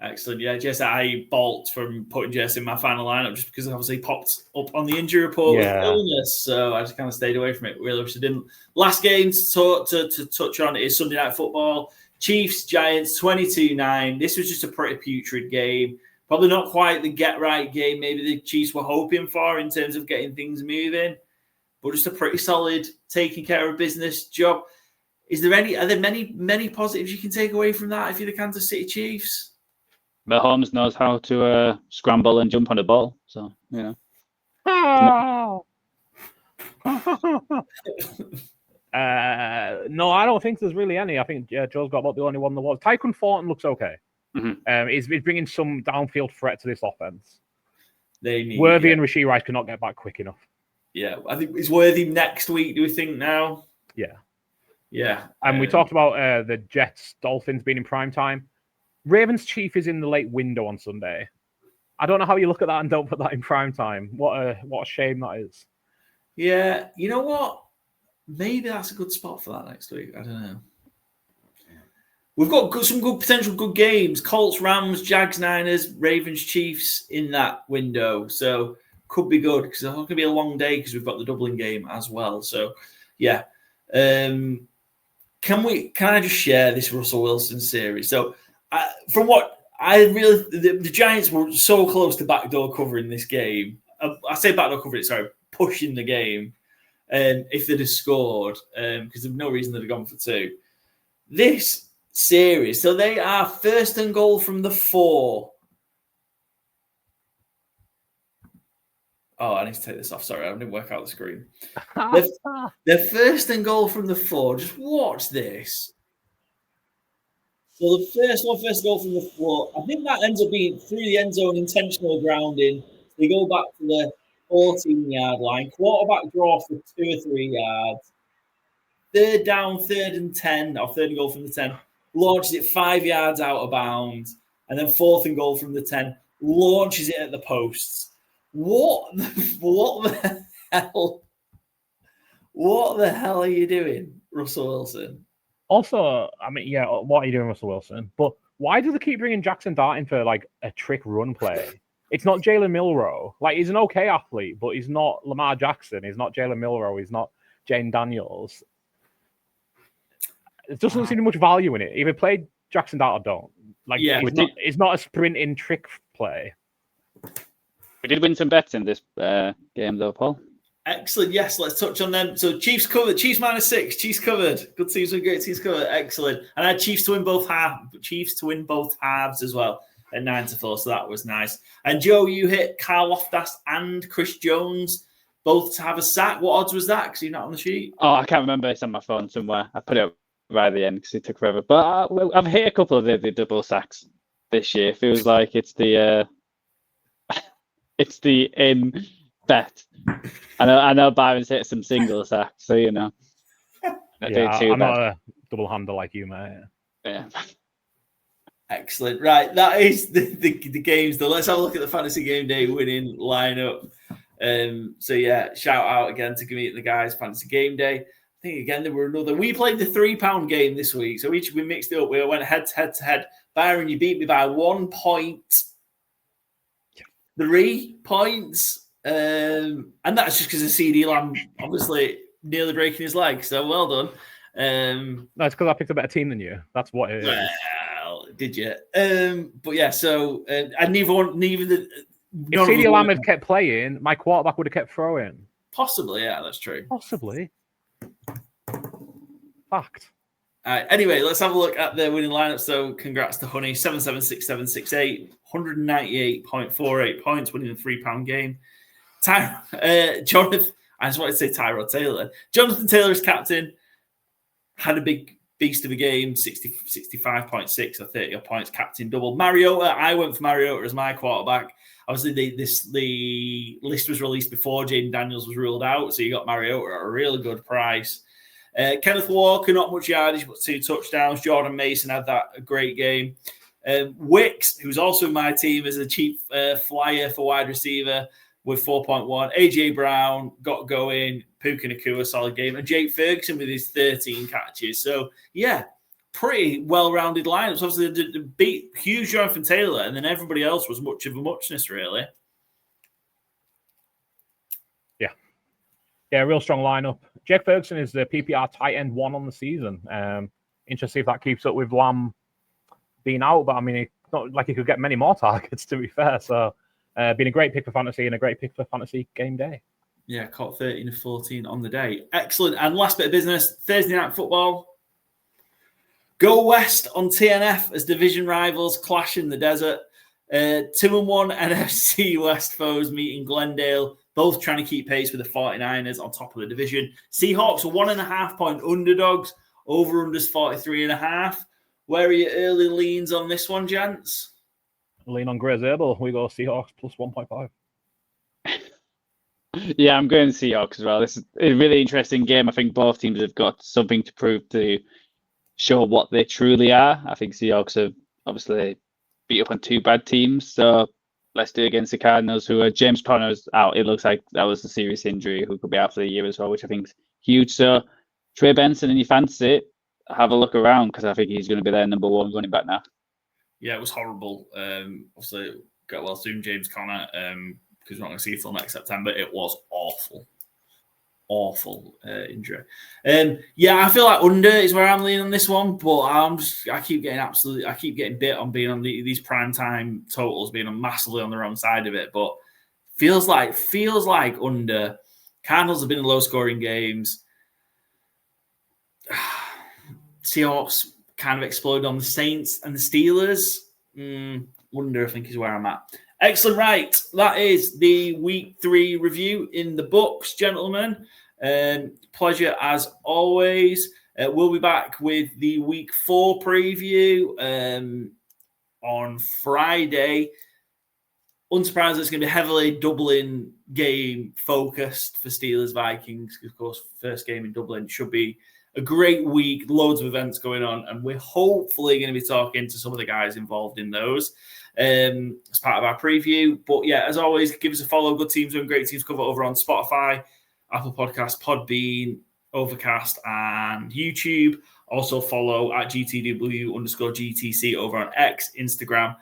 Excellent. Yeah, just I balked from putting Jess in my final lineup just because obviously he popped up on the injury report with illness. So I just kind of stayed away from it. Really wish I didn't. Last game to touch on is Sunday Night Football. Chiefs, Giants, 22-9. This was just a pretty putrid game. Probably not quite the get-right game maybe the Chiefs were hoping for in terms of getting things moving. But just a pretty solid taking care of business job. Are there many positives you can take away from that if you're the Kansas City Chiefs? Mahomes knows how to scramble and jump on the ball. So, no, I don't think there's really any. I think Joe's got about the only one there was. Tyquan Thornton looks okay. Mm-hmm. He's bringing some downfield threat to this offense. Worthy and Rashee Rice cannot get back quick enough. Yeah, I think it's Worthy next week, do we think now? Yeah. Yeah. And we talked about the Jets-Dolphins being in prime time. Ravens-Chief is in the late window on Sunday. I don't know how you look at that and don't put that in prime time. What a shame that is. Yeah, you know what? Maybe that's a good spot for that next week. I don't know. We've got some good potential good games. Colts, Rams, Jags, Niners, Ravens, Chiefs in that window. So could be good because it's going to be a long day because we've got the Dublin game as well. So yeah. Can I just share this Russell Wilson series? So from what the Giants were so close to backdoor covering this game. I say backdoor covering, sorry, pushing the game. If they'd have scored, because there's no reason they'd have gone for 2. This series, so they are 1st and goal from the 4. Oh, I need to take this off. Sorry, I didn't work out the screen. They're 1st and goal from the 4. Just watch this. So the first goal from the 4. I think that ends up being through the end zone, intentional grounding. They go back to the 14-yard line. Quarterback draw for 2 or 3 yards. 3rd down, 3rd and 10, or 3rd and goal from the 10. Launches it 5 yards out of bounds. And then 4th and goal from the 10. Launches it at the posts. What the hell? What the hell are you doing, Russell Wilson? Also, I mean, yeah, what are you doing, Russell Wilson? But why do they keep bringing Jackson Dart in for like a trick run play? It's not Jalen Milroe. Like, he's an okay athlete, but he's not Lamar Jackson. He's not Jalen Milroe. He's not Jane Daniels. It doesn't seem much value in it. Either play Jackson Dart or don't. Like, yeah, it's not a sprint-in trick play. We did win some bets in this game, though, Paul. Excellent. Yes, let's touch on them. So Chiefs covered. Chiefs -6. Chiefs covered. Good teams with great teams covered. Excellent. And I had Chiefs to win both halves as well at 9-4. So that was nice. And Joe, you hit Kyle Loftus and Chris Jones both to have a sack. What odds was that? Because you're not on the sheet. Oh, I can't remember. It's on my phone somewhere. I put it up right at the end because it took forever. But I've hit a couple of the double sacks this year. Feels like it's the in bet. I know Byron's hit some single sacks, so you know. I'm not a double hander like you, mate. Yeah. Excellent. Right, that is the games. Though, let's have a look at the Fantasy Game Day winning lineup. So yeah, shout out again to Gummy and the guys. Fantasy Game Day. I think again there were another. We played the £3 game this week, so we mixed it up. We went head to head. Byron, you beat me by 1 point. 3 points. And that's just because of CD Lamb obviously nearly breaking his leg. So well done. No, it's because I picked a better team than you. That's what it is. Well, did you? But yeah, so I neither if CD Lamb had kept playing, my quarterback would have kept throwing. Possibly, yeah, that's true. Possibly. Fact. Anyway, let's have a look at the winning lineup. So congrats to Honey, 776-768, 198.48 points, winning the £3 game. Jonathan, I just wanted to say Tyrod Taylor. Jonathan Taylor is captain. Had a big beast of a game, 65.6 or 30 points, captain double. Mariota, I went for Mariota as my quarterback. Obviously, the list was released before Jaden Daniels was ruled out, so you got Mariota at a really good price. Kenneth Walker, not much yardage, but 2 touchdowns. Jordan Mason had a great game. Wicks, who's also in my team, is a cheap flyer for wide receiver with 4.1. AJ Brown got going. Puka Nacua, solid game. And Jake Ferguson with his 13 catches. So, yeah, pretty well-rounded lineups. Obviously, the beat huge Jonathan Taylor, and then everybody else was much of a muchness, really. Yeah, real strong lineup. Jake Ferguson is the PPR tight end 1 on the season. Interesting to see if that keeps up with Lamb being out, but I mean, it's not like he could get many more targets, to be fair. So, been a great pick for fantasy and a great pick for fantasy game day. Yeah, caught 13 of 14 on the day. Excellent. And last bit of business, Thursday Night Football. Go West on TNF as division rivals clash in the desert. 2-1 NFC West foes meeting Glendale, both trying to keep pace with the 49ers on top of the division. Seahawks are 1.5-point underdogs. Over-unders 43.5. Where are your early leans on this one, gents? Lean on Grey Zabel. We go Seahawks plus 1.5. Yeah, I'm going Seahawks as well. This is a really interesting game. I think both teams have got something to prove to show what they truly are. I think Seahawks have obviously beat up on 2 bad teams. So let's do it against the Cardinals, who are James Conner's out. It looks like that was a serious injury, who could be out for the year as well, which I think is huge. So Trey Benson in your fantasy, have a look around because I think he's going to be their number 1 running back now. Yeah, it was horrible. Obviously, get well soon, James Conner, because we're not going to see it till next September. It was awful injury. Yeah, I feel like under is where I'm leaning on this one, but I keep getting bit on being on these prime time totals, being on massively on the wrong side of it. But feels like under. Cardinals have been in low scoring games. Seahawks kind of exploded on the Saints and the Steelers. Wonder, I think, is where I'm at. Excellent. Right. That is the week 3 review in the books, gentlemen. Pleasure as always. We'll be back with the week 4 preview on Friday. Unsurprisingly, it's going to be heavily Dublin game focused for Steelers Vikings. Of course, first game in Dublin should be a great week, loads of events going on, and we're hopefully going to be talking to some of the guys involved in those as part of our preview. But yeah, as always, give us a follow. Good teams doing great teams cover over on Spotify, Apple Podcasts, Podbean, Overcast, and YouTube. Also follow at GTW_GTC over on X, Instagram,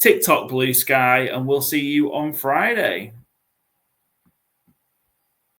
TikTok, Blue Sky, and we'll see you on Friday.